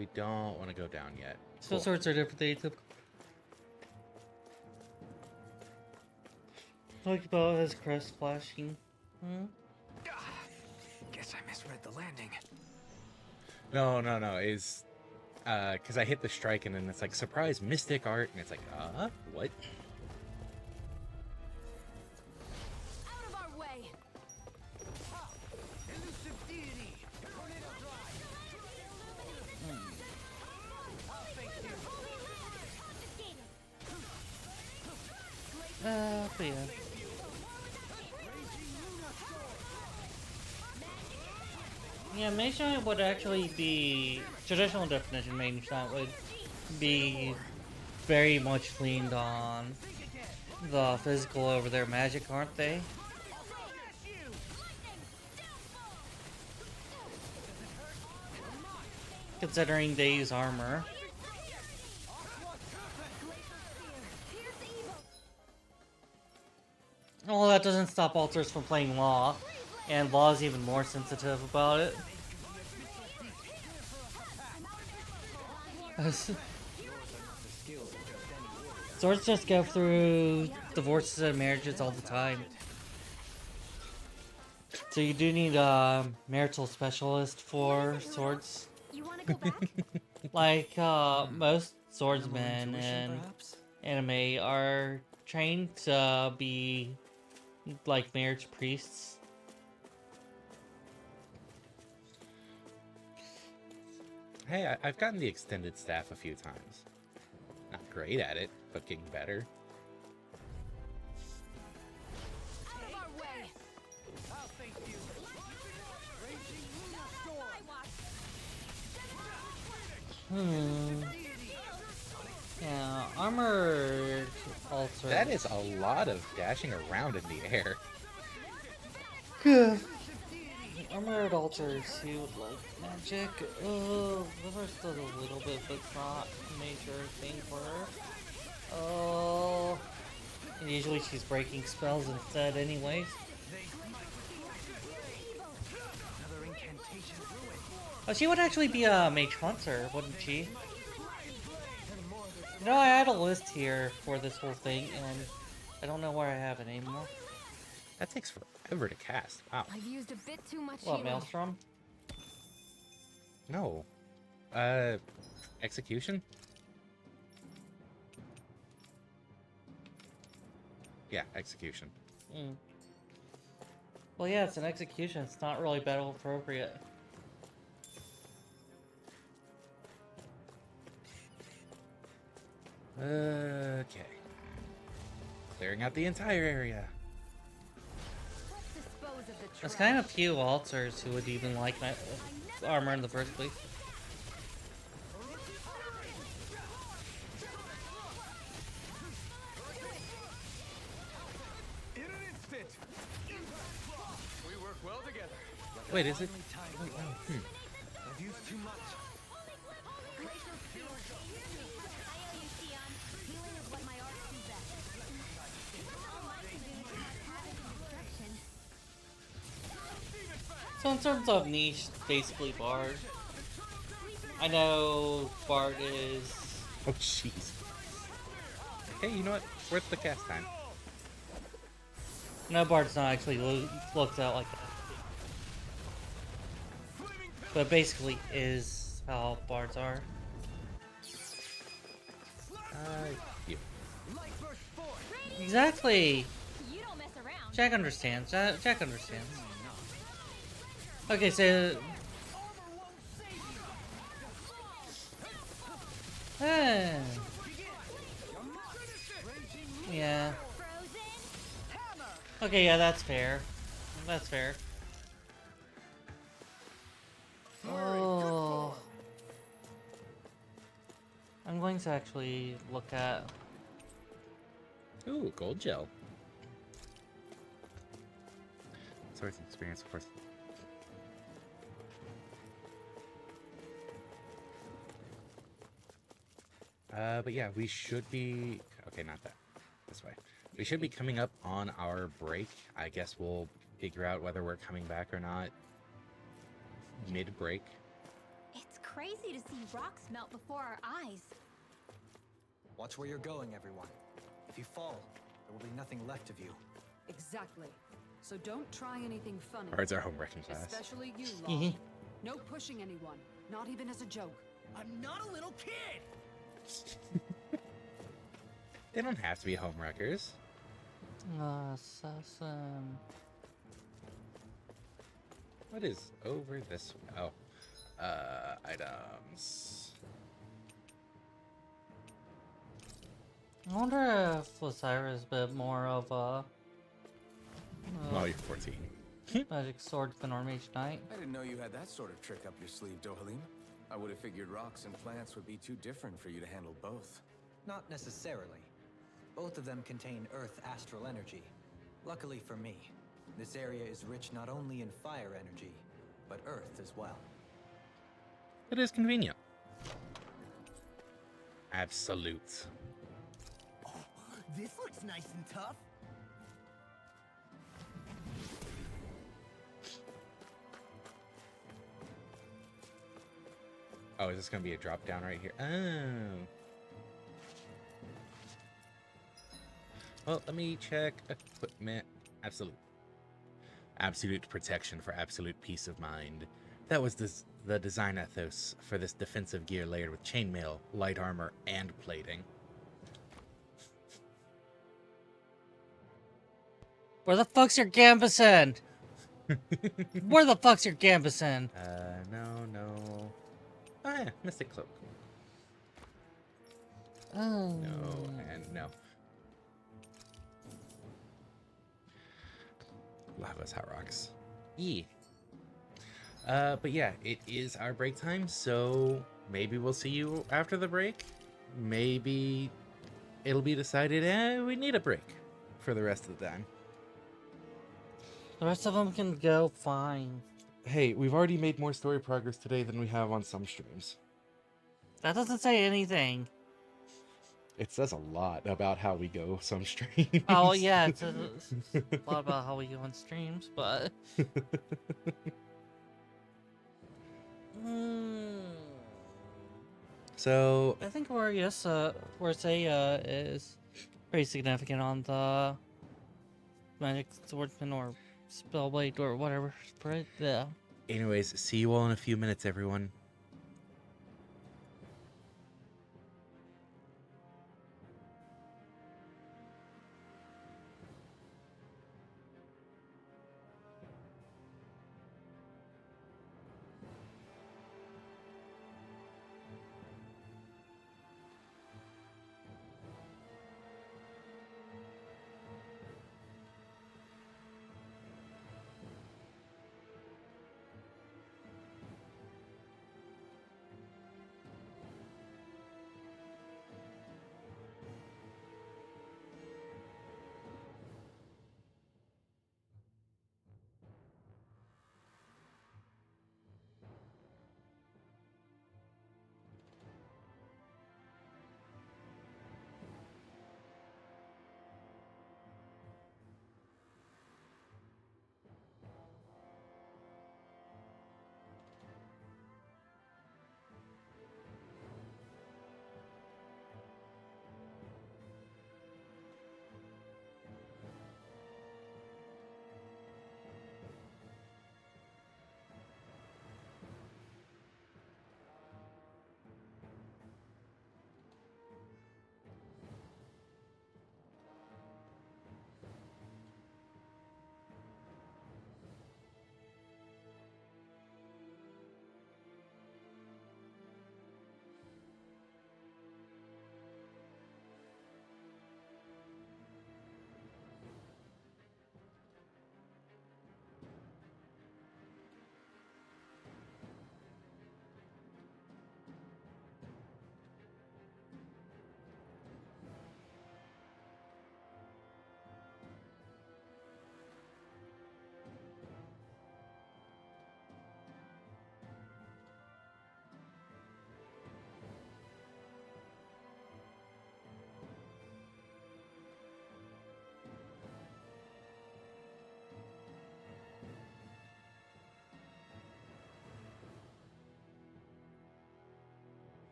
We don't want to go down yet. So Cool. swords are different than atypical. Talk about his crest flashing. Hmm? Guess I misread the landing. No. Is because I hit the strike and then it's like surprise mystic art and it's like what? Out of our way! But yeah. Yeah, Mage Knight would actually be traditional definition. Mage Knight would be very much leaned on the physical over their magic, aren't they? Considering they use armor. Well, that doesn't stop alters from playing Law, and Law is even more sensitive about it. Swords just go through divorces and marriages all the time. So you do need a marital specialist for swords. You wanna go back? Like, most swordsmen in Perhaps? anime are trained to be like marriage priests. Hey, I've gotten the extended staff a few times. Not great at it, but getting better. Out of our way! Yeah, armored altar. That is a lot of dashing around in the air. Armored altars who would like magic. Oh, Liver's does a little bit, but it's not a major thing for her. Oh, and usually she's breaking spells instead, anyways. Another incantation ruined. Oh, she would actually be a mage hunter, wouldn't she? You know, I had a list here for this whole thing, and I don't know where I have it anymore. That takes forever to cast. Wow. I've used a bit too much What, healing. Maelstrom? No. Execution? Yeah, execution. Mm. Well, yeah, it's an execution. It's not really battle appropriate. Okay. Clearing out the entire area. Let's dispose of the There's trash. kind of few altars who would even like my armor in the first place. In an instant! We work well together. Wait, is it? I've used too much. So in terms of niche, basically Bard. I know Bard is... Oh, jeez. Hey, you know what? Worth the cast time. No, Bard's not actually looked at like that. But basically is how Bards are. You. Exactly! You don't mess around. Jack understands. Jack understands. Okay, so... Yeah. Okay, yeah, that's fair. That's fair. Oh. I'm going to actually look at... Ooh, gold gel. Source experience, of course. But yeah, we should be... Okay, not that. This way. We should be coming up on our break. I guess we'll figure out whether we're coming back or not mid-break. It's crazy to see rocks melt before our eyes. Watch where you're going, everyone. If you fall, there will be nothing left of you. Exactly. So don't try anything funny. Or it's our homeworking class. Especially you, Long. No pushing anyone, not even as a joke. I'm not a little kid! They don't have to be homewreckers. Assassin. What is over this way? Oh. Items. I wonder if Osiris is a bit more of a Oh, you're 14. magic sword than or mage knight. I didn't know you had that sort of trick up your sleeve, Dohalim. I would have figured rocks and plants would be too different for you to handle both. Not necessarily. Both of them contain Earth astral energy. Luckily for me, this area is rich not only in fire energy, but Earth as well. It is convenient. Absolute. Oh, this looks nice and tough. Oh, is this going to be a drop down right here? Oh. Well, let me check equipment. Absolute. Absolute protection for absolute peace of mind. That was the design ethos for this defensive gear layered with chainmail, light armor, and plating. Where the fuck's your gambeson? Where the fuck's your gambeson? No. Oh yeah, Mystic Cloak. Oh. No, and no. Lava's Hot Rocks. But yeah, it is our break time, so maybe we'll see you after the break. Maybe it'll be decided, we need a break for the rest of the time. The rest of them can go fine. Hey, we've already made more story progress today than we have on some streams. That doesn't say anything. It says a lot about how we go some streams. Oh yeah, it's a lot about how we go on streams, but So I think where Saya is pretty significant on the magic swordsman or spellblade or whatever. Yeah. anyways, see you all in a few minutes, everyone.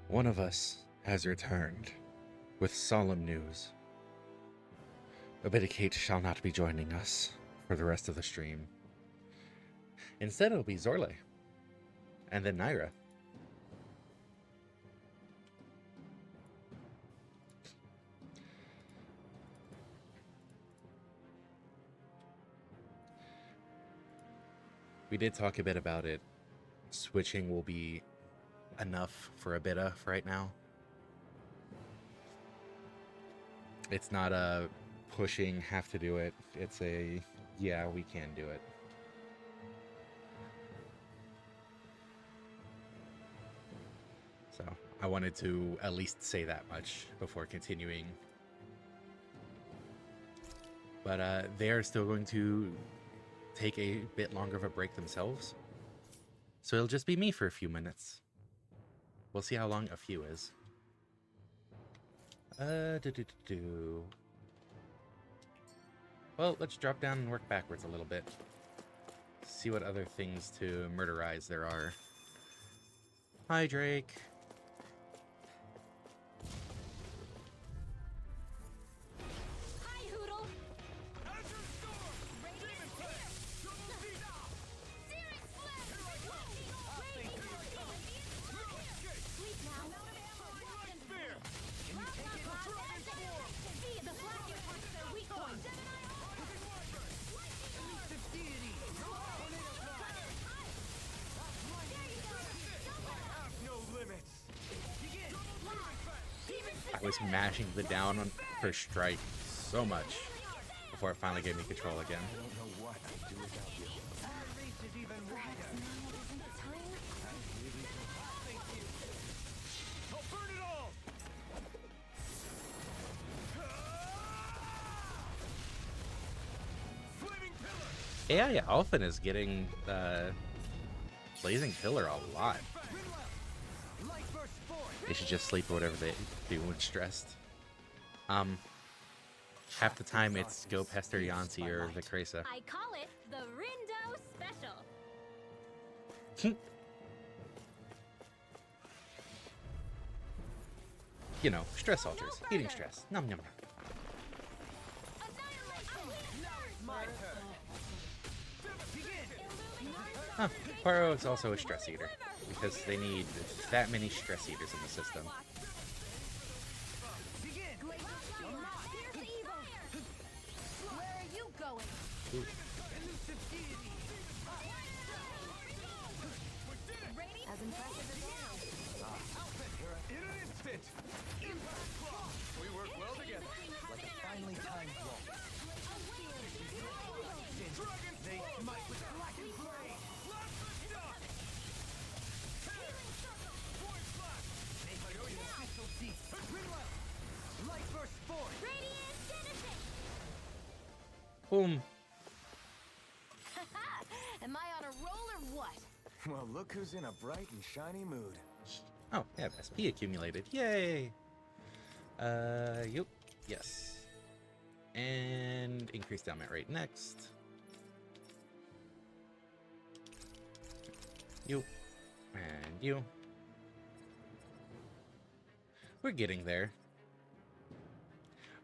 One of us has returned with solemn news. Abita Cait shall not be joining us for the rest of the stream. Instead, it'll be Zorle. And then Naira. We did talk a bit about it. Switching will be enough for Abita for right now. It's not a pushing, have to do it. It's a, yeah, we can do it. So I wanted to at least say that much before continuing. But they are still going to take a bit longer of a break themselves. So it'll just be me for a few minutes. We'll see how long a few is. Well, let's drop down and work backwards a little bit. See what other things to murderize there are. Hi, Drake. Hi, Hoodle. I was mashing the down on her strike so much before it finally gave me control again. I don't know what I'd do without you. Perhaps now isn't the time? I'll burn it all! Flaming pillar! AI Alphen is getting Blazing Pillar a lot. They should just sleep or whatever they do when stressed. Half the time it's go pester Yancy or Vicresa. I call it the Rindo Special. You know, stress alters. Eating stress. Nom nom nom. Huh. Paro is also a stress eater, because they need that many stress eaters in the system. Where are you going? Ooh. As impressive as In an instant! We work well together. Like a finely timed walk. They smite with blackened blade! Lots of stuff! Void slash! I know you crystal deep. Light burst force! Radiant finishing. Boom. Am I on a roll or what? Well, look who's in a bright and shiny mood. Oh, yeah, SP accumulated. Yay! Yep. Yes. And increase damage rate next. You. And you. We're getting there.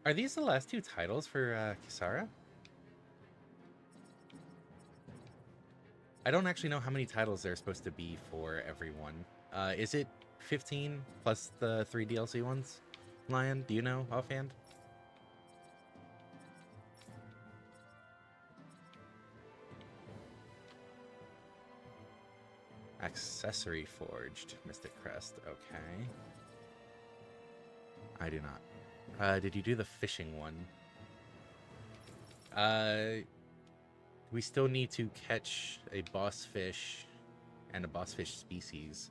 Are these the last two titles for Kisara? I don't actually know how many titles there are supposed to be for everyone. Is it 15 plus the 3 DLC ones? Lion, do you know offhand? Accessory forged, Mystic Crest, okay. I do not. Did you do the fishing one? We still need to catch a boss fish and a boss fish species.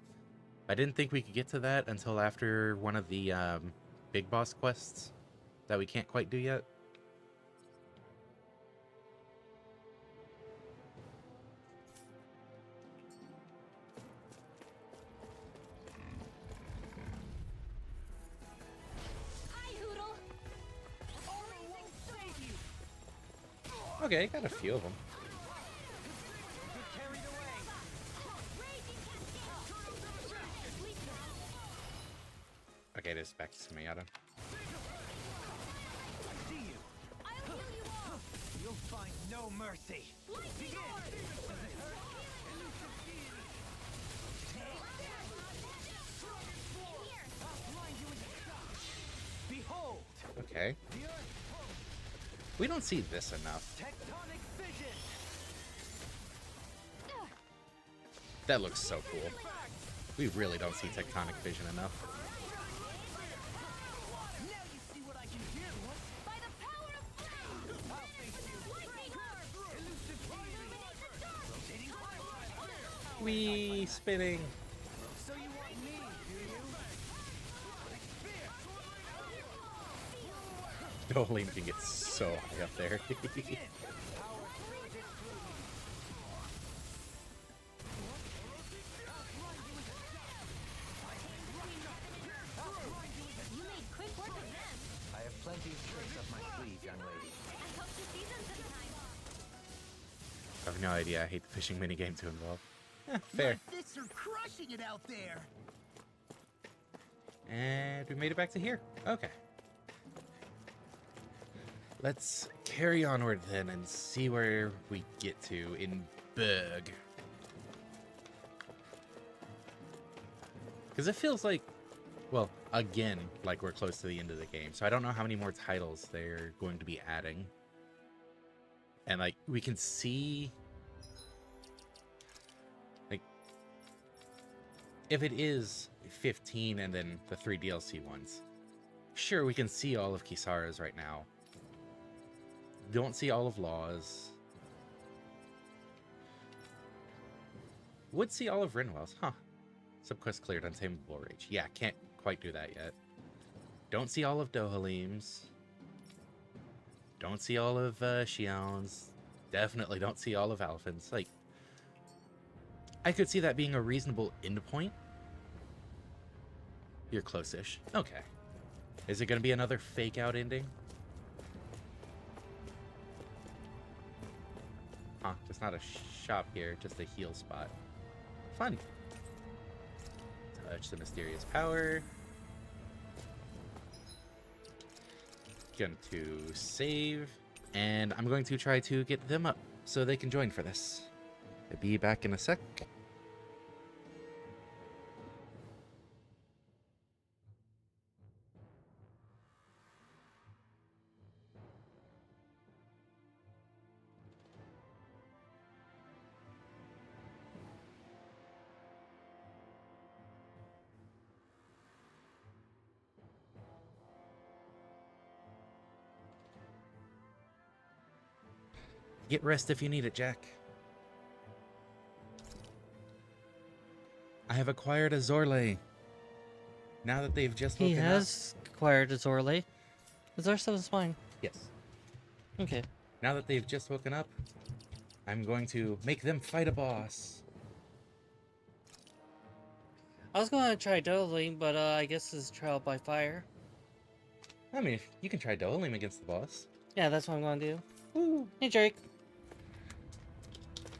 I didn't think we could get to that until after one of the big boss quests that we can't quite do yet. Hi, Hoodle. Okay, got a few of them. Okay, this back to me. I don't. See you. I'll heal you all. You'll find no mercy. Lightning orb. Behold, Okay. the earth We don't see this enough. tectonic fission. That looks so cool. We really don't see tectonic vision enough. Now you see what I can do. By the power of flame. I'll face you. Lightning orb. Elusive Illuminate the dark. rotating fire. We spinning. So you want me, do you? Dolan can get so high up there. You made quick work of them. I have plenty of tricks up my sleeve, young lady. I hope to see them sometime. I have no idea. I hate the fishing minigame to involve. Fair. My fists are crushing it out there. And we made it back to here. Okay. Let's carry onward then and see where we get to in Berg. Because it feels like, well, again, like we're close to the end of the game. So I don't know how many more titles they're going to be adding. And like, we can see, like, if it is 15 and then the 3 DLC ones, sure, we can see all of Kisara's right now. Don't see all of Law's. Would see all of Rinwell's, huh? Subquest cleared, Untamable Rage. Yeah, can't quite do that yet. Don't see all of Dohalim's. Don't see all of Shion's. Definitely don't see all of Alphin's. Like, I could see that being a reasonable endpoint. You're close-ish. Okay. Is it going to be another fake-out ending? Huh, just not a shop here, just a heal spot. Fun. Touch the mysterious power. Going to save. And I'm going to try to get them up so they can join for this. I'll be back in a sec. Get rest if you need it, Jack. I have acquired a Zorley. Now that they've just woken He has acquired a Zorley. Is our stuff fine? Yes. Okay. Now that they've just woken up, I'm going to make them fight a boss. I was going to try Doling, but I guess it's trial by fire. I mean, you can try Dolim against the boss. Yeah, that's what I'm going to do. Woo. Hey, Drake.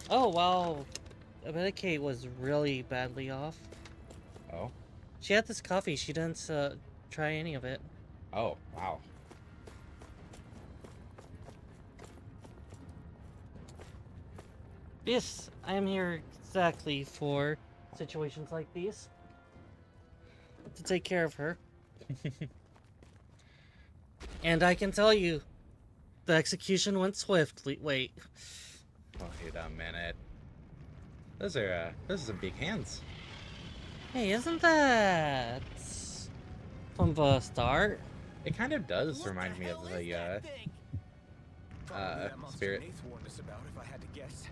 Oh, wow. Abita Cait was really badly off. Oh. She had this coffee. She didn't try any of it. Oh, wow. Yes, I am here exactly for situations like these. To take care of her. And I can tell you, the execution went swiftly. Wait. Wait a minute. Those are some big hands. Hey, isn't that from the start? It kind of does remind me of the Probably that monster spirit. Nath warned us about, if I had to guess.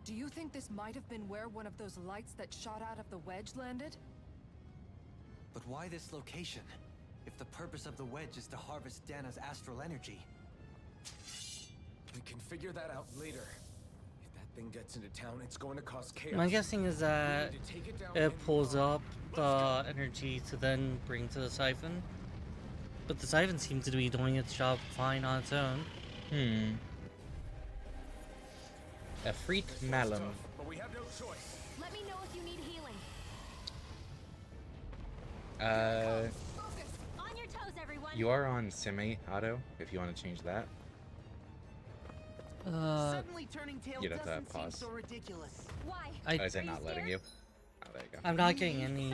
Do you think this might have been where one of those lights that shot out of the wedge landed? But why this location? If the purpose of the wedge is to harvest Dana's astral energy. We can figure that out later. If that thing gets into town, it's going to cause chaos. My guessing is that We need to take it down it and pulls move on. up the energy to then bring to the siphon. But the siphon seems to be doing its job fine on its own. A freak malum. But we have no choice. Let me know if you need healing. You are on semi-auto, if you want to change that. Suddenly turning tail You'd have to doesn't seem pause. so ridiculous. Why? Is it not letting you? Oh, there you go. I'm not getting any.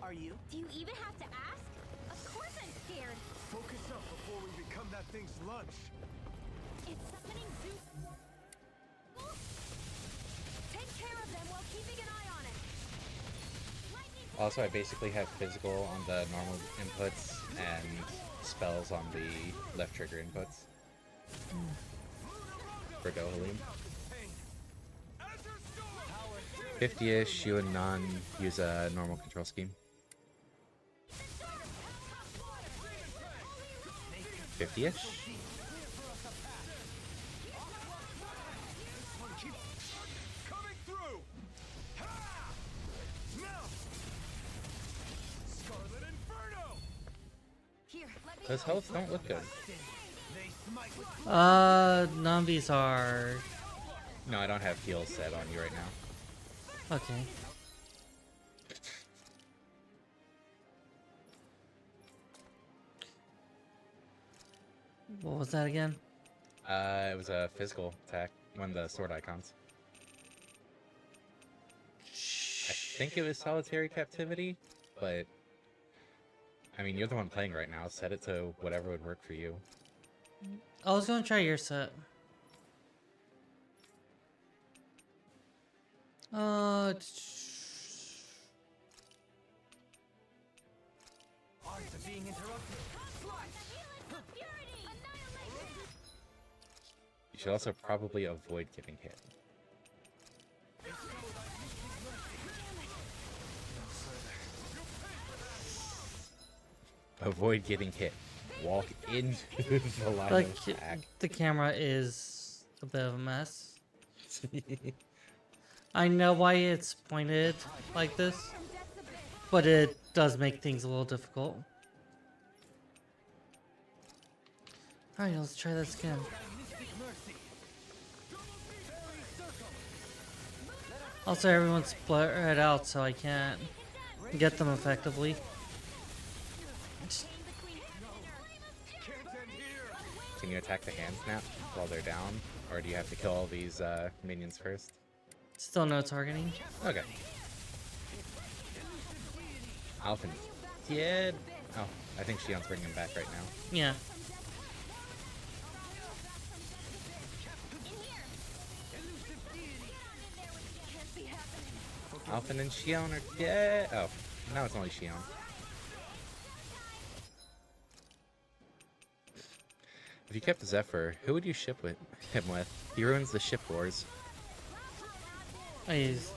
Are you? Do you even have to ask? Of course I'm scared. Focus up before we become that thing's lunch. It's summoning Zeus. Take care of them while keeping an eye on it. Lightning. Also, I basically have physical on the normal inputs and spells on the left trigger inputs. For Dohalim. 50-ish, you and none use a normal control scheme. 50-ish? Coming through. Ha! Now. Scarlet Inferno. Here, let me. Those healths don't look good. None of these are. No, I don't have heals set on you right now. Okay. What was that again? It was a physical attack, one of the sword icons. I think it was solitary captivity, but I mean, you're the one playing right now. Set it to whatever would work for you. I was gonna try your set. Arts are being interrupted. You should also probably avoid getting hit. Avoid getting hit. Walk into the line Like of attack. the camera is a bit of a mess. I know why it's pointed like this, but it does make things a little difficult. Alright, let's try this again. Also, everyone's spread out, so I can't get them effectively. Can you attack the hand snap while they're down? Or do you have to kill all these minions first? Still no targeting. Okay. Alphen dead. Oh, I think Shion's bringing him back right now. Yeah. Alphen and Shion are dead. Oh, now it's only Shion. If you kept Zephyr, who would you ship with him with? He ruins the ship wars. He's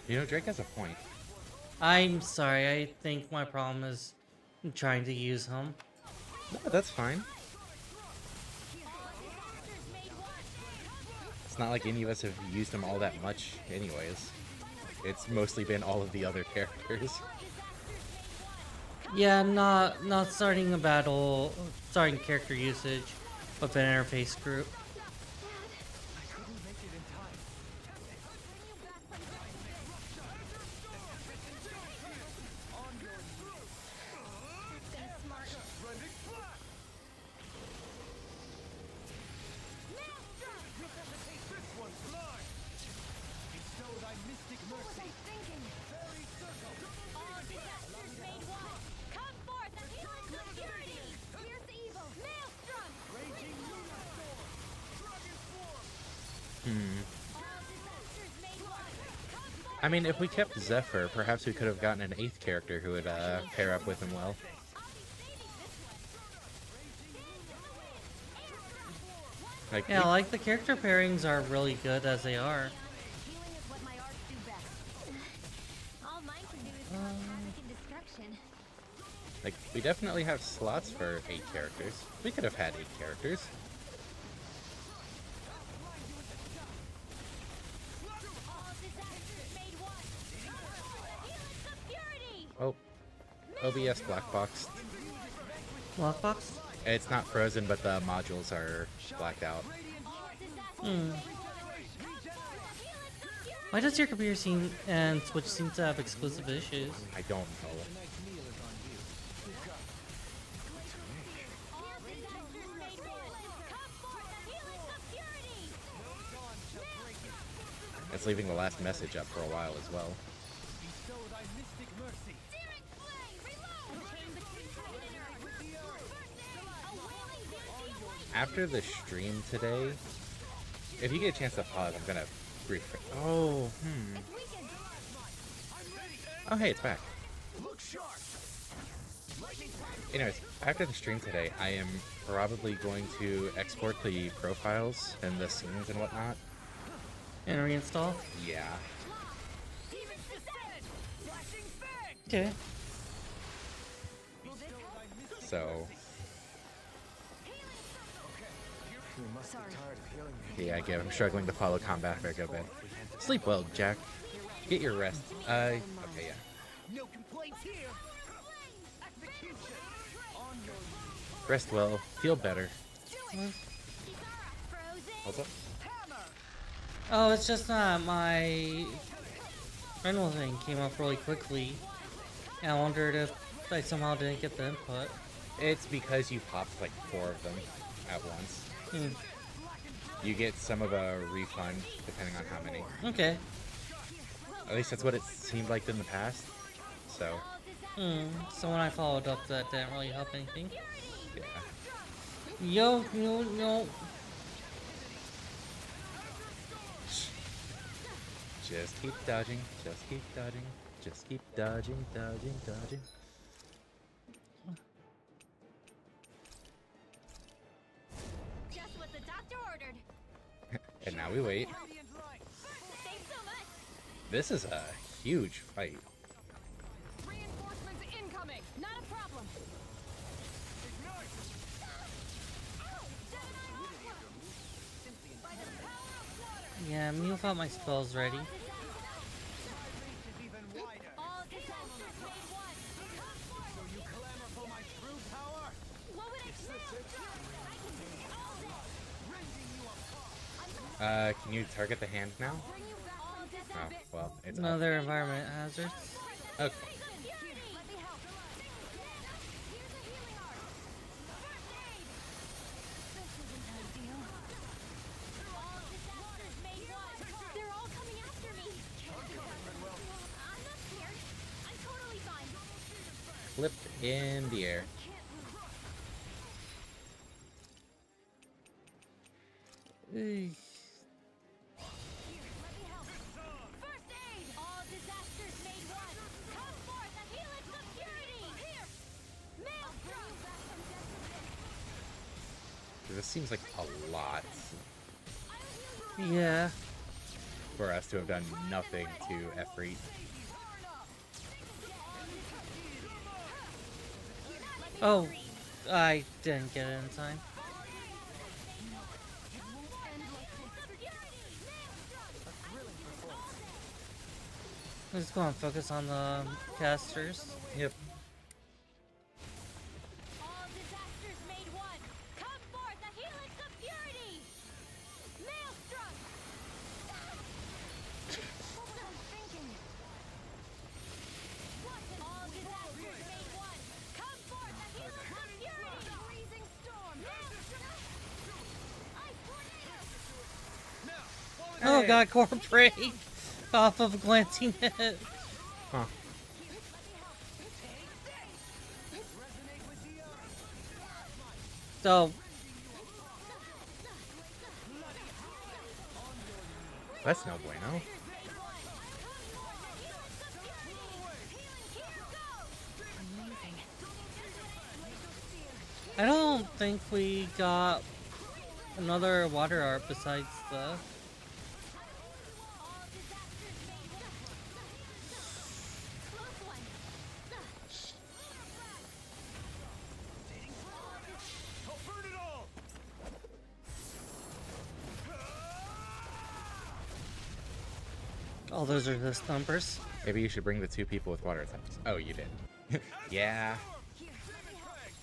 You know, Drake has a point. I'm sorry, I think my problem is trying to use him. No, that's fine. It's not like any of us have used him all that much anyways. It's mostly been all of the other characters. Yeah, not starting a battle, starting character usage with an interface group. I mean, if we kept Zephyr, perhaps we could have gotten an 8th character who would pair up with him well. Like, Yeah, like the character pairings are really good as they are. Healing is what my arts do best. All mine can do is cause havoc and destruction. like, we definitely have slots for 8 characters. We could have had 8 characters. Oh, OBS black box. Lockbox? It's not frozen, but the modules are blacked out. Why does your computer seem and Switch seem to have exclusive issues? I don't know. It's leaving the last message up for a while as well. Bestow thy mystic mercy. After the stream today, if you get a chance to pause, I'm gonna refresh. Oh, Oh, hey, it's back. Anyways, after the stream today, I am probably going to export the profiles and the scenes and whatnot. And reinstall? Yeah. Okay. So, You must be tired of healing me. yeah, again, I'm struggling to follow combat after I go to bed. Sleep well, Jack. Get your rest. Okay, yeah. No complaints here. Rest well. Feel better. What's up? Oh, it's just not my rental thing came up really quickly. And I wondered if I somehow didn't get the input. It's because you popped like 4 of them at once. Hmm. You get some of a refund depending on how many. Okay. At least that's what it seemed like in the past. So, So when I followed up, that didn't really help anything. yeah. Yo, no. Just keep dodging. Just keep dodging. Just keep dodging, dodging, dodging. Just what the doctor ordered. And now we wait. Thanks so much. This is a huge fight. Reinforcements incoming. Not a problem. Yeah, me without my spells ready. All disasters made one. So you clamor for my true power? What would I do? I can do all this. Rending you apart. Can you target the hand now? Bring you back all Oh, disasters. well, it's up. Another environment hazard. Okay. They're all coming after me. I'm not scared. I'm totally fine. Flipped in the air. Eey. First aid! All disasters made one. Come forth and heal its obscurity! Here! Maelstrom! This seems like a lot Yeah. for us to have done nothing to F-Rate. Oh, I didn't get it in time. I'm just going to focus on the casters. Yep. All disasters made one. Come forth and heal its obscurity! Maelstrom! What was I thinking? All disasters made one. Come forth and heal its obscurity! Freezing storm! Maelstrom! Ice tornado! Oh, got corporate off of glancing it. Huh. So, That's no bueno. I don't think we got another water art besides the... Oh, those are the numbers. Maybe you should bring the 2 people with water attacks. Oh, you did. Yeah.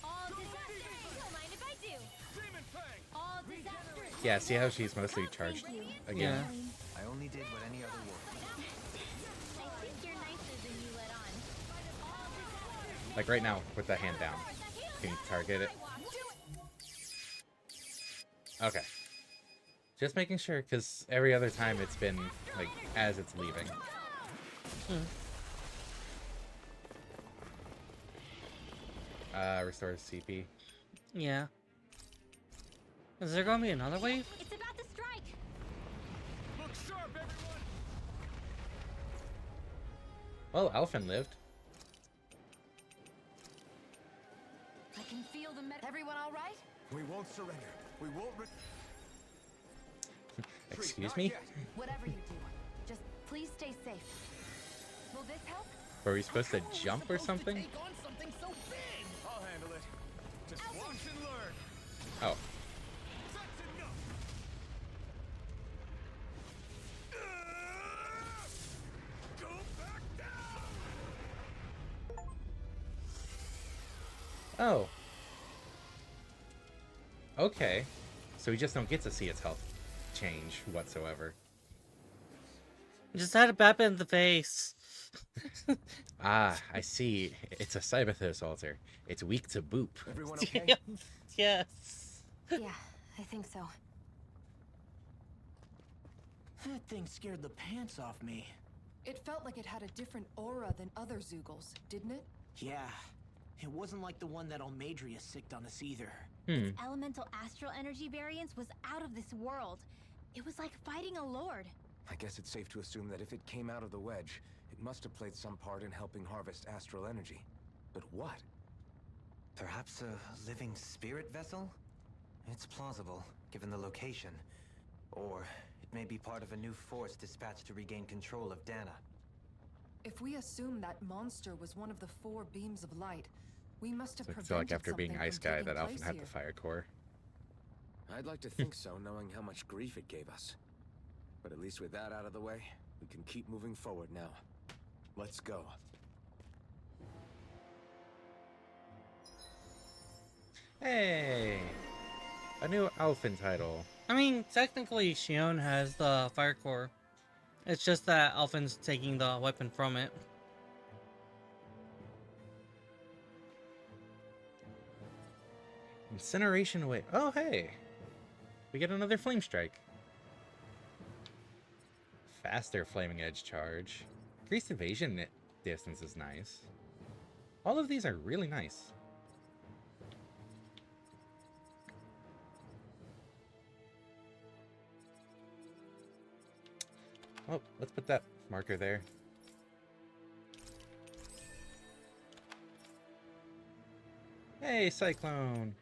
All disasters! Don't mind if I do! All disasters! Yeah, see how she's mostly charged again? Yeah. I only did what any other would. I think you're nicer than you let on. All disasters Like right now, with the hand down. Can you target it? Okay. Just making sure, because every other time it's been, like, as it's leaving. Restores CP. Yeah. Is there gonna be another wave? It's about to strike. Look sharp, everyone! Well, Alphen lived. I can feel the Everyone all right? We won't surrender. We won't Excuse me? Whatever you do, just please stay safe. Will this help? Were we supposed to jump or something? I'll handle it. Just watch and learn. Oh. That's enough. Go back down. Oh. Okay. So we just don't get to see its health change whatsoever. Just had a bap in the face. Ah, I see. It's a Cyberthos altar. It's weak to boop. Everyone okay? Yes. Yeah, I think so. That thing scared the pants off me. It felt like it had a different aura than other Zeugles, didn't it? Yeah. It wasn't like the one that Almadria sicked on us either. Elemental astral energy variance was out of this world. It was like fighting a lord. I guess it's safe to assume that if it came out of the wedge, it must have played some part in helping harvest astral energy. But what? Perhaps a living spirit vessel? It's plausible, given the location. Or it may be part of a new force dispatched to regain control of Dana. If we assume that monster was one of the 4 beams of light, we must have So I prevented feel like after being something Ice from Guy, taking that Alphen place had here. the Fire Core. I'd like to think so, knowing how much grief it gave us. But at least with that out of the way, we can keep moving forward now. Let's go. Hey! A new Alphen title. I mean, technically, Shion has the fire core. It's just that Alphen's taking the weapon from it. Incineration Wave. Oh, hey! We get another Flame Strike. Faster Flaming Edge charge. Increased evasion distance is nice. All of these are really nice. Oh, let's put that marker there. Hey, Cyclone!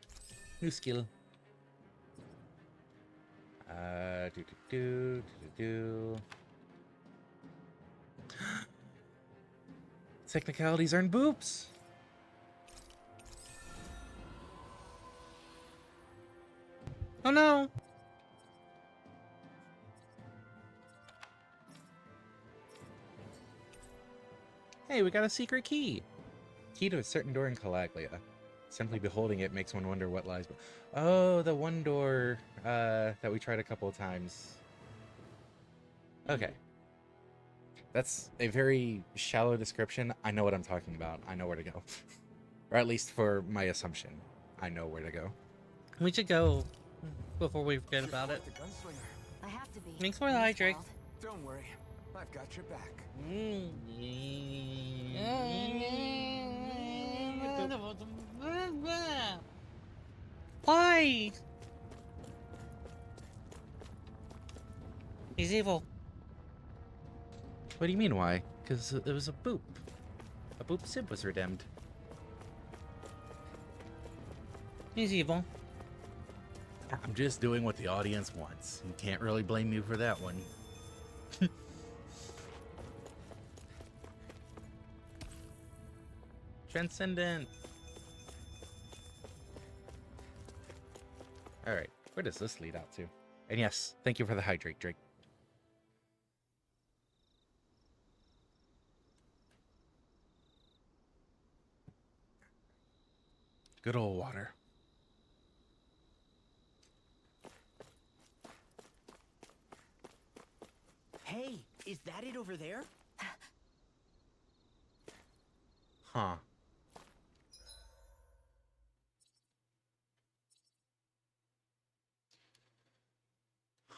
New skill. Do. Technicalities earn boops! Oh no! Hey, we got a secret key! Key to a certain door in Calaglia. Simply beholding it makes one wonder what lies. Oh, the one door that we tried a couple of times. Okay. That's a very shallow description. I know what I'm talking about. I know where to go. Or at least for my assumption, I know where to go. We should go before we forget about it. The gunslinger. I have to be. Thanks for the in this hydrate. world. Don't worry, I've got your back. Why? He's evil. What do you mean, why? Because it was a boop. A boop Sib was redeemed. He's evil. I'm just doing what the audience wants. You can't really blame me for that one. Transcendent. Alright, where does this lead out to? And yes, thank you for the hydrate, Drake. Good old water. Hey, is that it over there? Huh.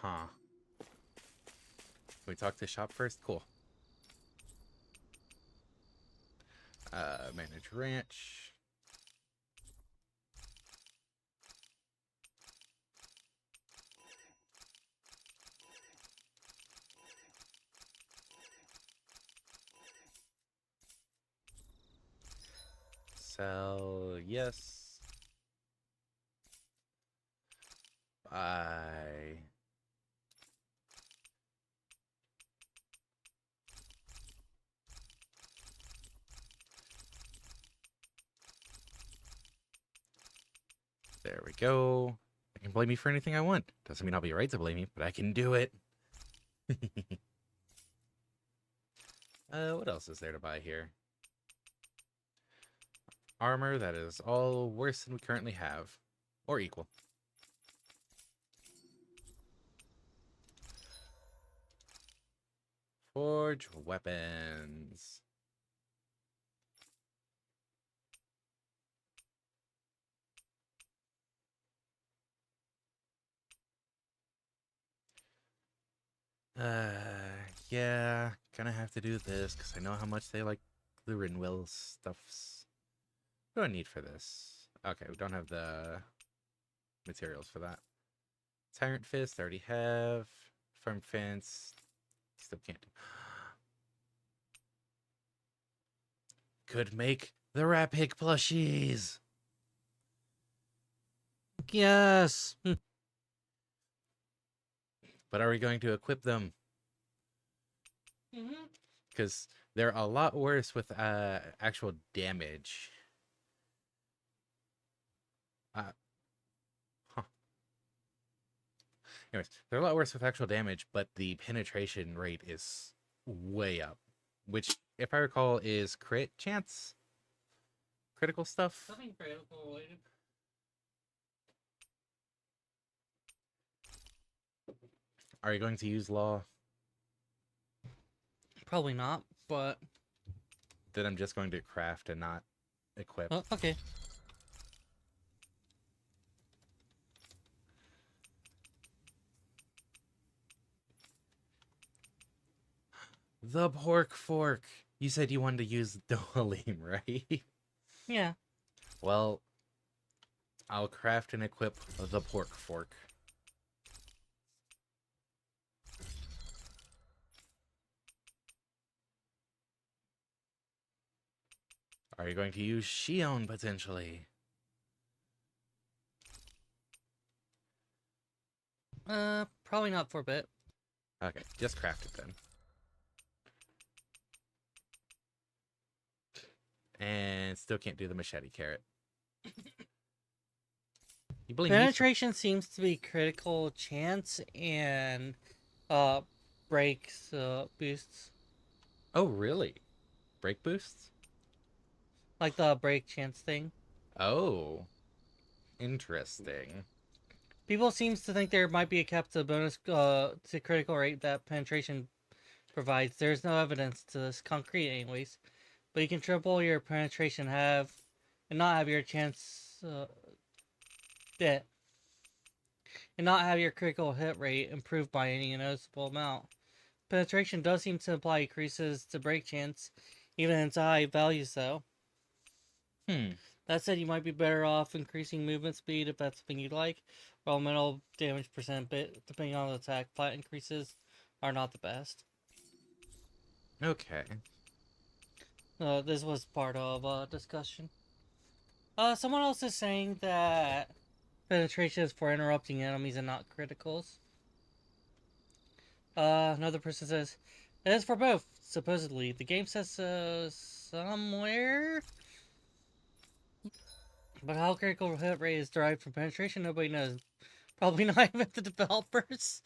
Huh. Can we talk to shop first? Cool. Manage ranch. Sell, yes. Buy. There we go. I can blame me for anything I want. Doesn't mean I'll be right to blame you, but I can do it. What else is there to buy here? Armor that is all worse than we currently have. Or equal. Forge weapons. Yeah, gonna have to do this because I know how much they like the Rinwell stuffs. What do I need for this? Okay, we don't have the materials for that. Tyrant Fist, already have. Firm Fence, still can't do. Could make the Rat Pig plushies. Yes. But are we going to equip them? Because they're a lot worse with actual damage. Huh. Anyways, they're a lot worse with actual damage, but the penetration rate is way up. Which, if I recall, is crit chance? Critical stuff? Something critical related. Are you going to use law? Probably not, but... Then I'm just going to craft and not equip. Oh, okay. The pork fork. You said you wanted to use Dohalim, right? Yeah. Well, I'll craft and equip the pork fork. Are you going to use Shion potentially? Probably not for a bit. Okay, just craft it then. And still can't do the machete carrot. You blame me for- Penetration seems to be critical chance and breaks boosts. Oh, really? Break boosts? Like the break chance thing. Oh. Interesting. People seems to think there might be a cap to bonus to critical rate that penetration provides. There's no evidence to this concrete anyways. But you can triple your penetration and not have your chance and not have your critical hit rate improved by any noticeable amount. Penetration does seem to imply increases to break chance, even into high values though. That said, you might be better off increasing movement speed if that's something you'd like, while mental damage percent, depending on the attack, flat increases are not the best. Okay. This was part of discussion. Someone else is saying that penetration is for interrupting enemies and not criticals. Another person says, it is for both, supposedly. The game says somewhere. But how critical hit rate is derived from penetration, nobody knows. Probably not even the developers.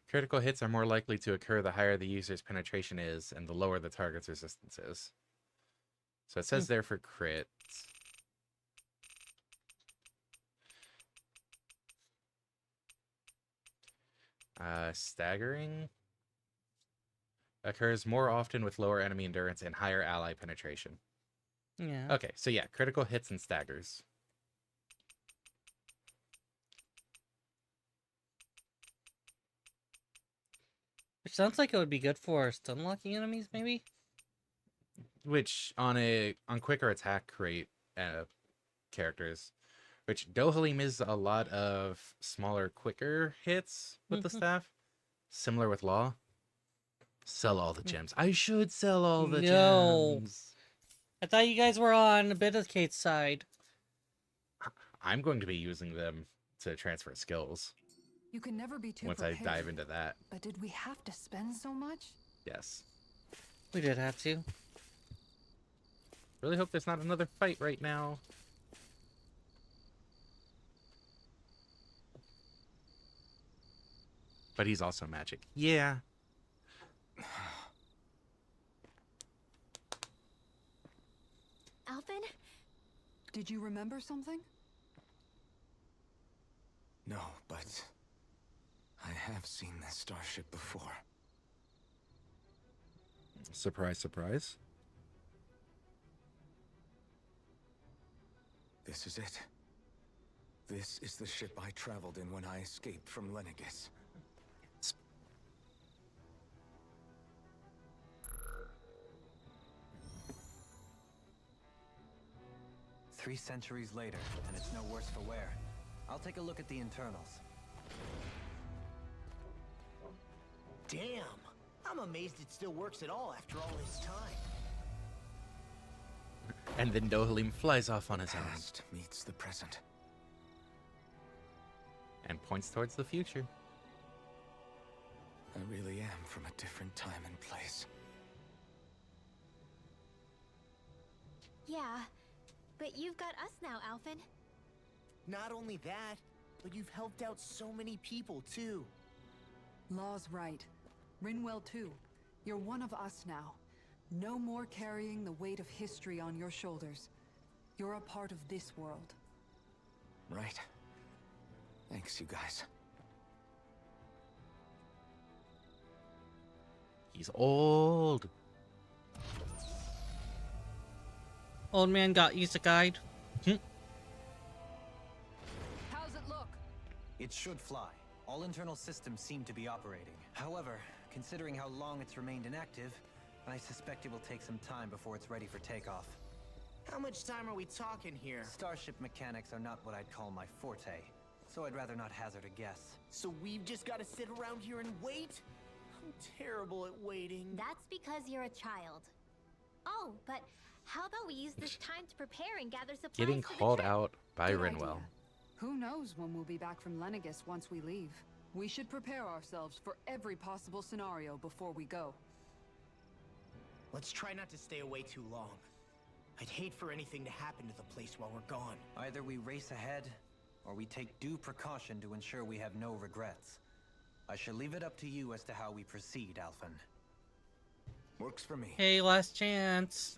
Critical hits are more likely to occur the higher the user's penetration is and the lower the target's resistance is. So it says there for crit. Staggering. Occurs more often with lower enemy endurance and higher ally penetration. Yeah. Okay, so yeah, critical hits and staggers. Which sounds like it would be good for stun locking enemies, maybe? Which on quicker attack rate characters, which Dohalim is a lot of smaller, quicker hits with the staff. Similar with Law. Sell all the gems. I should sell all the gems. I thought you guys were on a bit of Cait's side. I'm going to be using them to transfer skills. You can never be too once prepared, I dive into that. But did we have to spend so much? Yes. We did have to. Really hope there's not another fight right now. But he's also magic. Yeah. Alvin? Did you remember something? No, but I have seen this starship before. Surprise, surprise. This is it. This is the ship I traveled in when I escaped from Lenegis. 3 centuries later, and it's no worse for wear. I'll take a look at the internals. Damn! I'm amazed it still works at all after all this time. And then Dohalim flies off on his own. Past meets the present. And points towards the future. I really am from a different time and place. Yeah, but you've got us now, Alvin. Not only that, but you've helped out so many people, too. Law's right. Rinwell too. You're one of us now. No more carrying the weight of history on your shoulders. You're a part of this world. Right. Thanks, you guys. He's old. Old man got isekai'd. How's it look? It should fly. All internal systems seem to be operating. However, considering how long it's remained inactive, I suspect it will take some time before it's ready for takeoff. How much time are we talking here? Starship mechanics are not what I'd call my forte, so I'd rather not hazard a guess. So we've just got to sit around here and wait? I'm terrible at waiting. That's because you're a child. Oh, but how about we use this time to prepare and gather supplies Getting for the called trip? out by Good Rinwell. idea. Who knows when we'll be back from Lenegis once we leave? We should prepare ourselves for every possible scenario before we go. Let's try not to stay away too long. I'd hate for anything to happen to the place while we're gone. Either we race ahead, or we take due precaution to ensure we have no regrets. I shall leave it up to you as to how we proceed, Alphen. Works for me. Hey, last chance.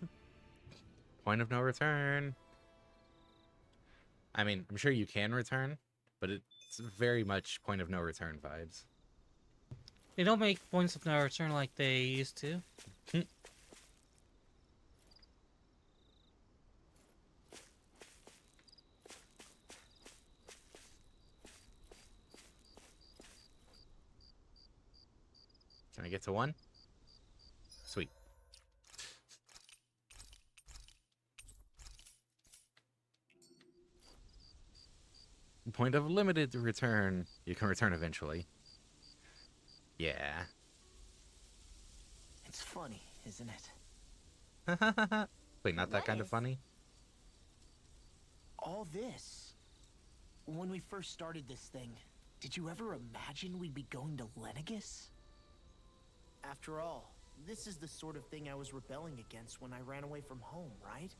Point of no return. I mean, I'm sure you can return, but it's very much point of no return vibes. They don't make points of no return like they used to. Can I get to 1? Sweet. Point of limited return. You can return eventually. Yeah. It's funny, isn't it? Wait, not that kind of funny? All this. When we first started this thing, did you ever imagine we'd be going to Lenegis? After all, this is the sort of thing I was rebelling against when I ran away from home, right?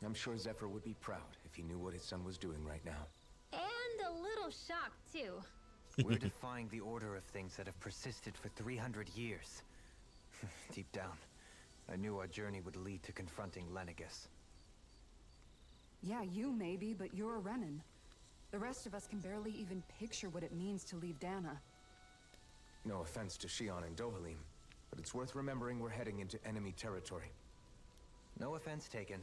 I'm sure Zephyr would be proud if he knew what his son was doing right now. And a little shocked, too. We're defying the order of things that have persisted for 300 years. Deep down, I knew our journey would lead to confronting Lenegis. Yeah, you maybe, but you're a Renan. The rest of us can barely even picture what it means to leave Dana. No offense to Shion and Dohalim, but it's worth remembering we're heading into enemy territory. No offense taken.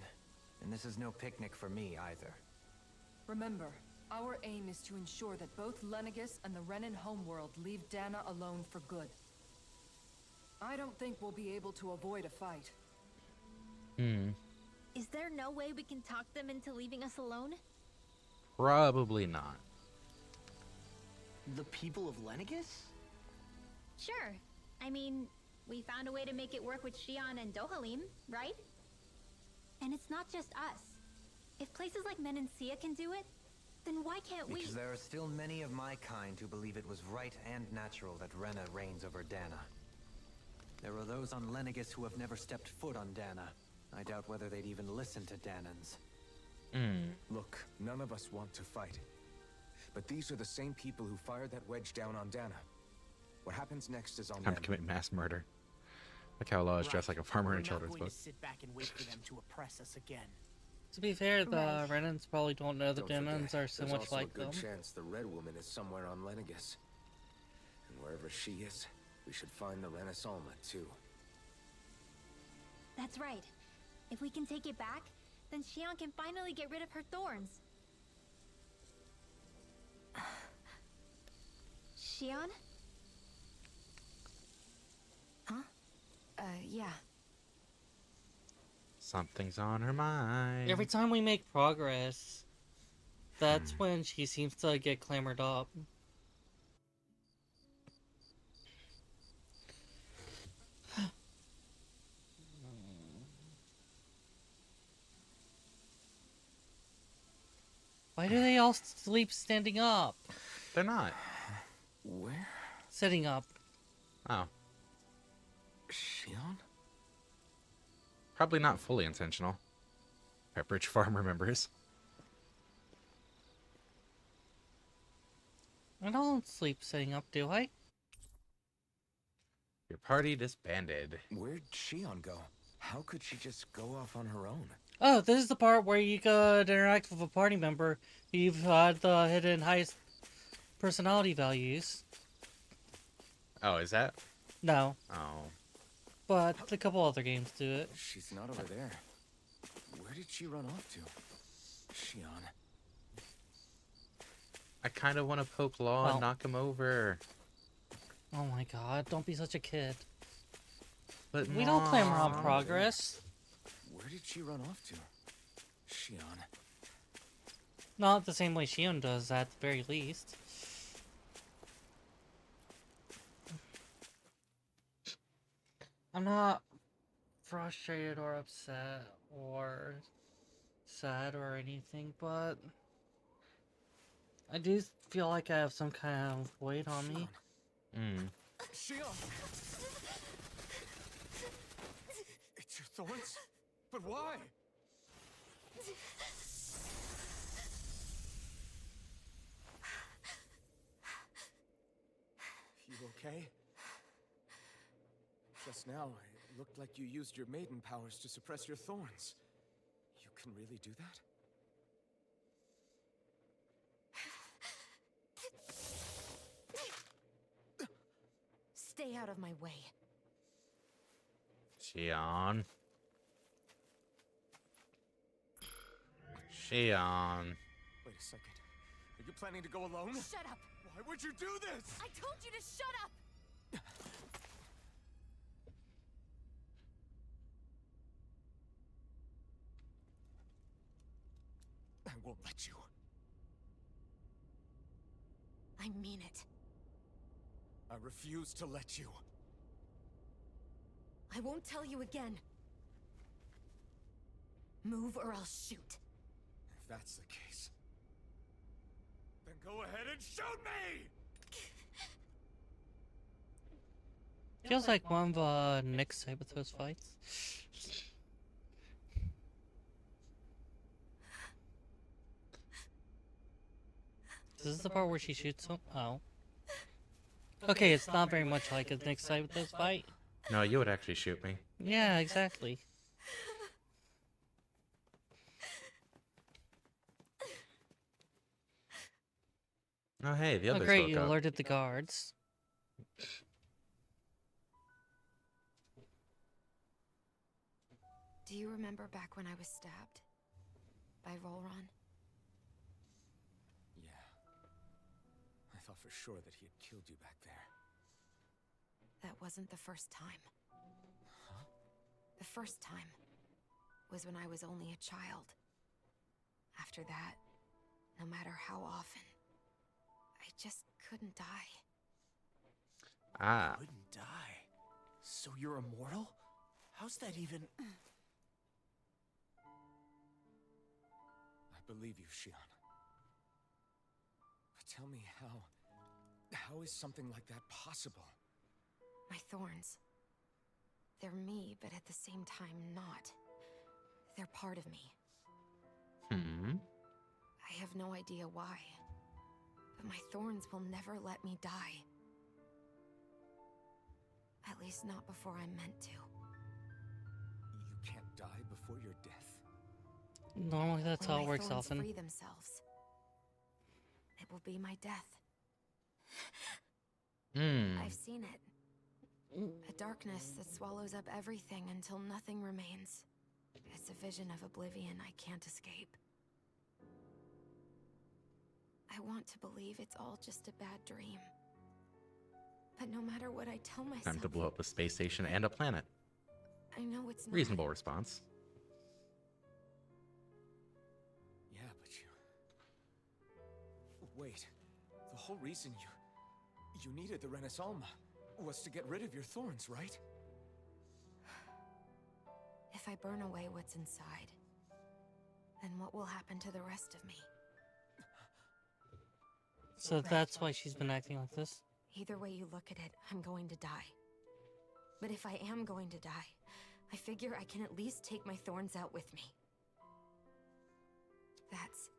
And this is no picnic for me either. Remember, our aim is to ensure that both Lenegis and the Renan homeworld leave Dana alone for good. I don't think we'll be able to avoid a fight. Is there no way we can talk them into leaving us alone? Probably not. The people of Lenegis? Sure. I mean, we found a way to make it work with Xion and Dohalim, right? And it's not just us. If places like Menancia can do it, then why can't we? Because there are still many of my kind who believe it was right and natural that Rena reigns over Dana. There are those on Lenegis who have never stepped foot on Dana. I doubt whether they'd even listen to Danans. Look, none of us want to fight. But these are the same people who fired that wedge down on Dana. What happens next is on Time them. to commit mass murder. Look how Law is dressed like a farmer in a children's book. Sit back and wait for them to oppress us again. To be fair, the Right. Renans probably don't know the Don't Danans forget, are so there's much also like a good them. chance the Red Woman is somewhere on Lenegis. And wherever she is, we should find the Renaissance too. That's right. If we can take it back, then Xion can finally get rid of her thorns. Xion? Huh? Yeah. Something's on her mind. Every time we make progress, that's when she seems to get clamored up. Why do they all sleep standing up? They're not. Where? Sitting up. Oh. Xion? Probably not fully intentional. Pepperidge Farm remembers. I don't sleep sitting up, do I? Your party disbanded. Where'd Xion go? How could she just go off on her own? Oh, this is the part where you could interact with a party member. You've had the hidden highest personality values. Oh, is that? No, Oh. but a couple other games do it. She's not over there. Where did she run off to? Xion. I kind of want to poke Law Well- and knock him over. Oh my god, don't be such a kid. But We don't clamor on Mom. progress. Where did she run off to? Xion. Not the same way Shion does, at the very least. I'm not frustrated or upset or sad or anything, but I do feel like I have some kind of weight on me. Xion! It's your thorns? But why? You okay? Just now, it looked like you used your maiden powers to suppress your thorns. You can really do that? Stay out of my way. Xion. Xion. Wait a second. Are you planning to go alone? Shut up! Why would you do this? I told you to shut up! I won't let you. I mean it. I refuse to let you. I won't tell you again. Move or I'll shoot. If that's the case, then go ahead and shoot me! Feels like one of Nick's Sabathos fights. This is the part where she shoots him? Oh. Okay, it's not very much like a Nick's Sabathos fight. No, you would actually shoot me. Yeah, exactly. Oh, hey, the Oh others great, woke you up. alerted the guards. Do you remember back when I was stabbed? By Rolron? Yeah. I thought for sure that he had killed you back there. That wasn't the first time. Huh? The first time was when I was only a child. After that, no matter how often, I just couldn't die. Ah. Couldn't die. So you're immortal? How's that even? I believe you, Shion. But tell me how is something like that possible? My thorns. They're me, but at the same time not. They're part of me. Hmm. I have no idea why. But my thorns will never let me die. At least not before I'm meant to. You can't die before your death? Normally that's When how it my works thorns often. free themselves, it will be my death. Hmm. I've seen it. A darkness that swallows up everything until nothing remains. It's a vision of oblivion I can't escape. I want to believe it's all just a bad dream. But no matter what I tell myself... Time to blow up a space station and a planet. I know it's not. Reasonable response. Yeah, but you... Wait. The whole reason you needed the Renaissance was to get rid of your thorns, right? If I burn away what's inside, then what will happen to the rest of me? So that's why she's been acting like this. Either way you look at it, I'm going to die. But if I am going to die, I figure I can at least take my thorns out with me. That's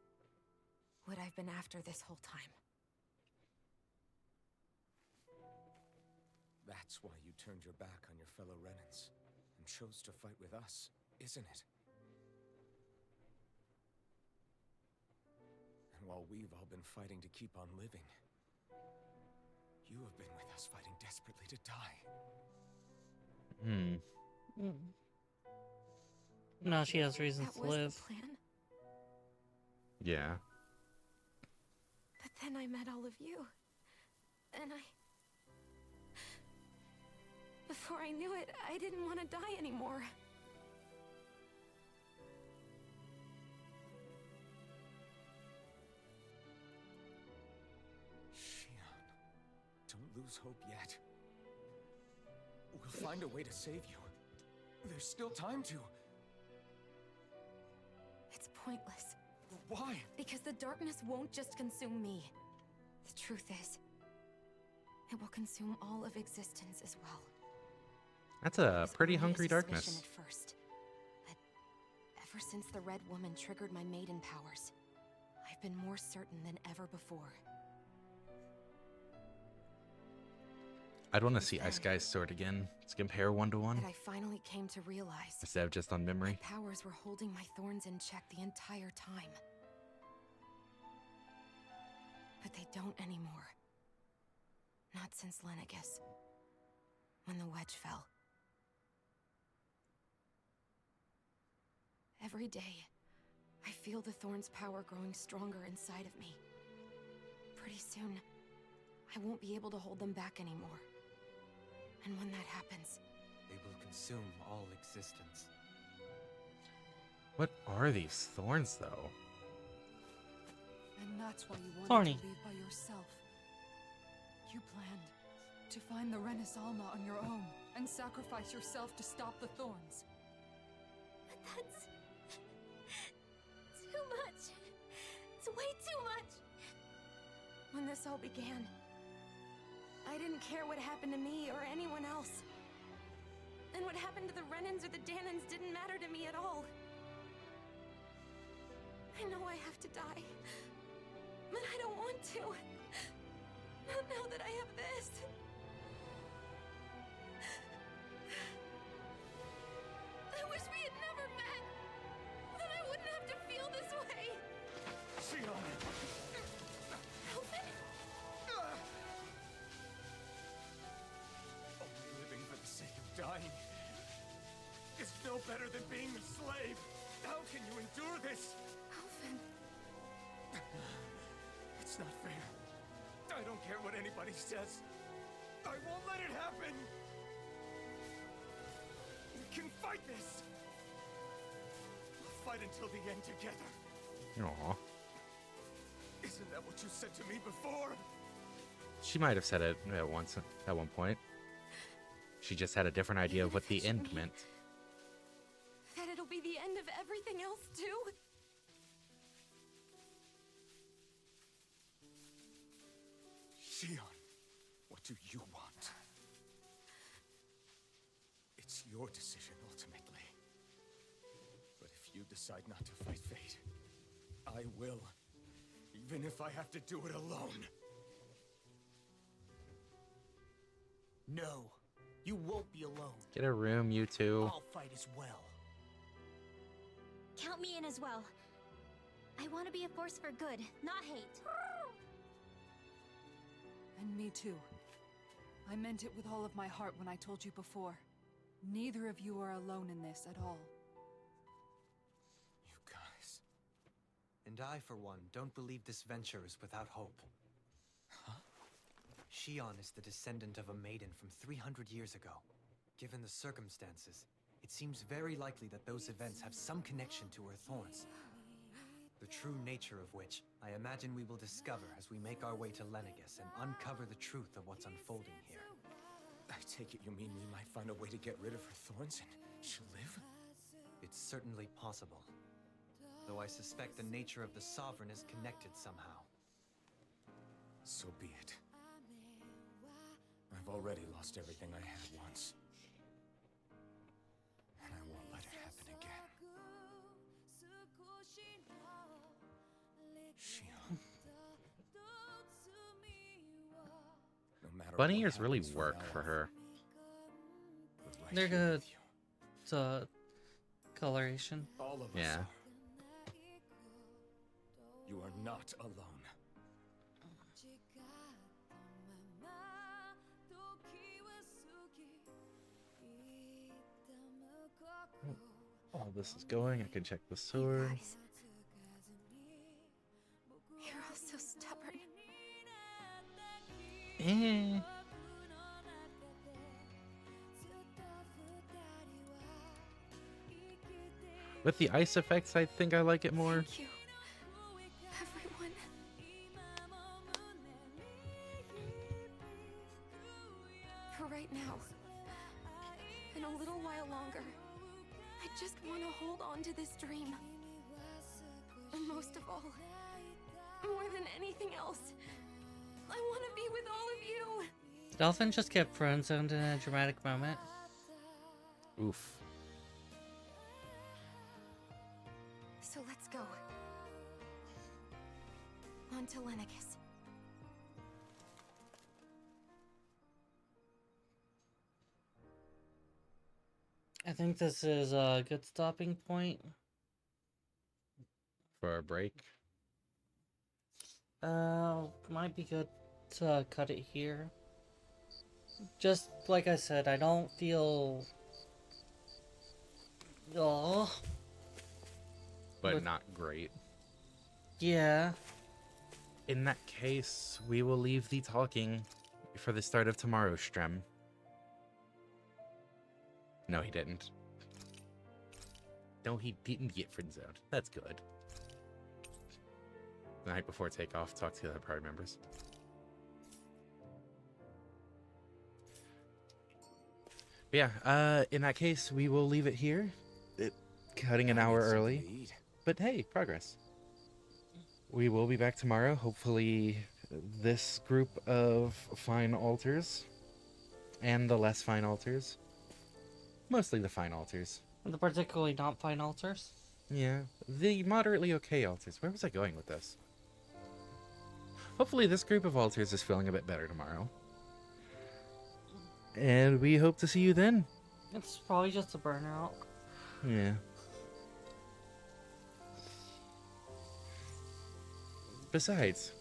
what I've been after this whole time. That's why you turned your back on your fellow Renans and chose to fight with us, isn't it? And while we've all been fighting to keep on living, you have been with us fighting desperately to die. Hmm. Now she has reasons That to was live. the plan. Yeah. But then I met all of you. And before I knew it, I didn't want to die anymore. Shion, don't lose hope yet. We'll find a way to save you. There's still time to. It's pointless. Why? Because the darkness won't just consume me. The truth is, it will consume all of existence as well. That's a It was pretty only a hungry suspicion darkness. At first, but ever since the Red Woman triggered my maiden powers, I've been more certain than ever before. I'd want to see Ice Guy's sword again to compare 1-to-1 That I finally came to realize instead of just on my memory. powers were holding my thorns in check the entire time. But they don't anymore. Not since Lenegus. When the wedge fell. Every day, I feel the thorn's power growing stronger inside of me. Pretty soon, I won't be able to hold them back anymore. And when that happens, They will consume all existence. What are these thorns, though? And that's why you wanted Thorny. to leave by yourself. You planned to find the Renaissance on your own and sacrifice yourself to stop the thorns. But that's... too much. It's way too much. when this all began, I didn't care what happened to me or anyone else. And what happened to the Renans or the Danans didn't matter to me at all. I know I have to die, but I don't want to. Not now that I have this. I wish we had never met. Then I wouldn't have to feel this way. Shion! Help me. Only living for the sake of dying is no better than being a slave. How can you endure this? Alvin. It's not fair. I don't care what anybody says. I won't let it happen. We can fight this. We'll fight until the end together. Aw. Isn't that what you said to me before? She might have said it at one point. She just had a different idea of what the end meant. That it'll be the end of everything else, too? Shion, what do you want? It's your decision, ultimately. But if you decide not to fight fate, I will. Even if I have to do it alone. No, you won't be alone. Get a room, you two. I'll fight as well. Count me in as well. I want to be a force for good, not hate. And me too. I meant it with all of my heart when I told you before. Neither of you are alone in this at all. You guys. And I, for one, don't believe this venture is without hope. Huh? Shion is the descendant of a maiden from 300 years ago. Given the circumstances, it seems very likely that those events have some connection to her thorns. The true nature of which, I imagine we will discover as we make our way to Lenegis and uncover the truth of what's unfolding here. I take it you mean we might find a way to get rid of her thorns and she'll live? It's certainly possible. Though I suspect the nature of the Sovereign is connected somehow. So be it. I've already lost everything I had once. And I won't let it happen again. Shion. No matter Bunny what ears really happens from work now for on, her. we're right They're here good. with you. It's coloration. All of us Yeah. are. You are not alone. All this is going. I can check the sword. Guys. You're all so stubborn. Eh. With the ice effects, I think I like it more. Thank you, everyone. For right now, and a little while longer, I just want to hold on to this dream. And most of all, more than anything else, I want to be with all of you. Dolphin just kept friend-zoned in a dramatic moment. Oof. So let's go. On to Lenegis. I think this is a good stopping point. For a break. Might be good to cut it here. Just like I said, I don't feel... Oh. But not great. Yeah. In that case, we will leave the talking for the start of tomorrow's stream. No, he didn't. No, he didn't get friend zoned. That's good. The night before takeoff, talk to the other party members. But yeah, in that case, we will leave it here. Cutting an hour early. But hey, progress. We will be back tomorrow. Hopefully, this group of fine altars and the less fine altars. Mostly the fine altars. The particularly not fine altars. Yeah, the moderately okay altars. Where was I going with this? Hopefully this group of altars is feeling a bit better tomorrow. And we hope to see you then. It's probably just a burnout. Yeah. Besides,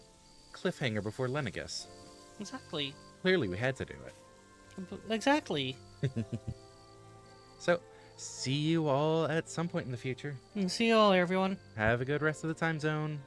cliffhanger before Lenegis. Exactly. Clearly we had to do it. Exactly. So, see you all at some point in the future. And see you all, everyone. Have a good rest of the time zone.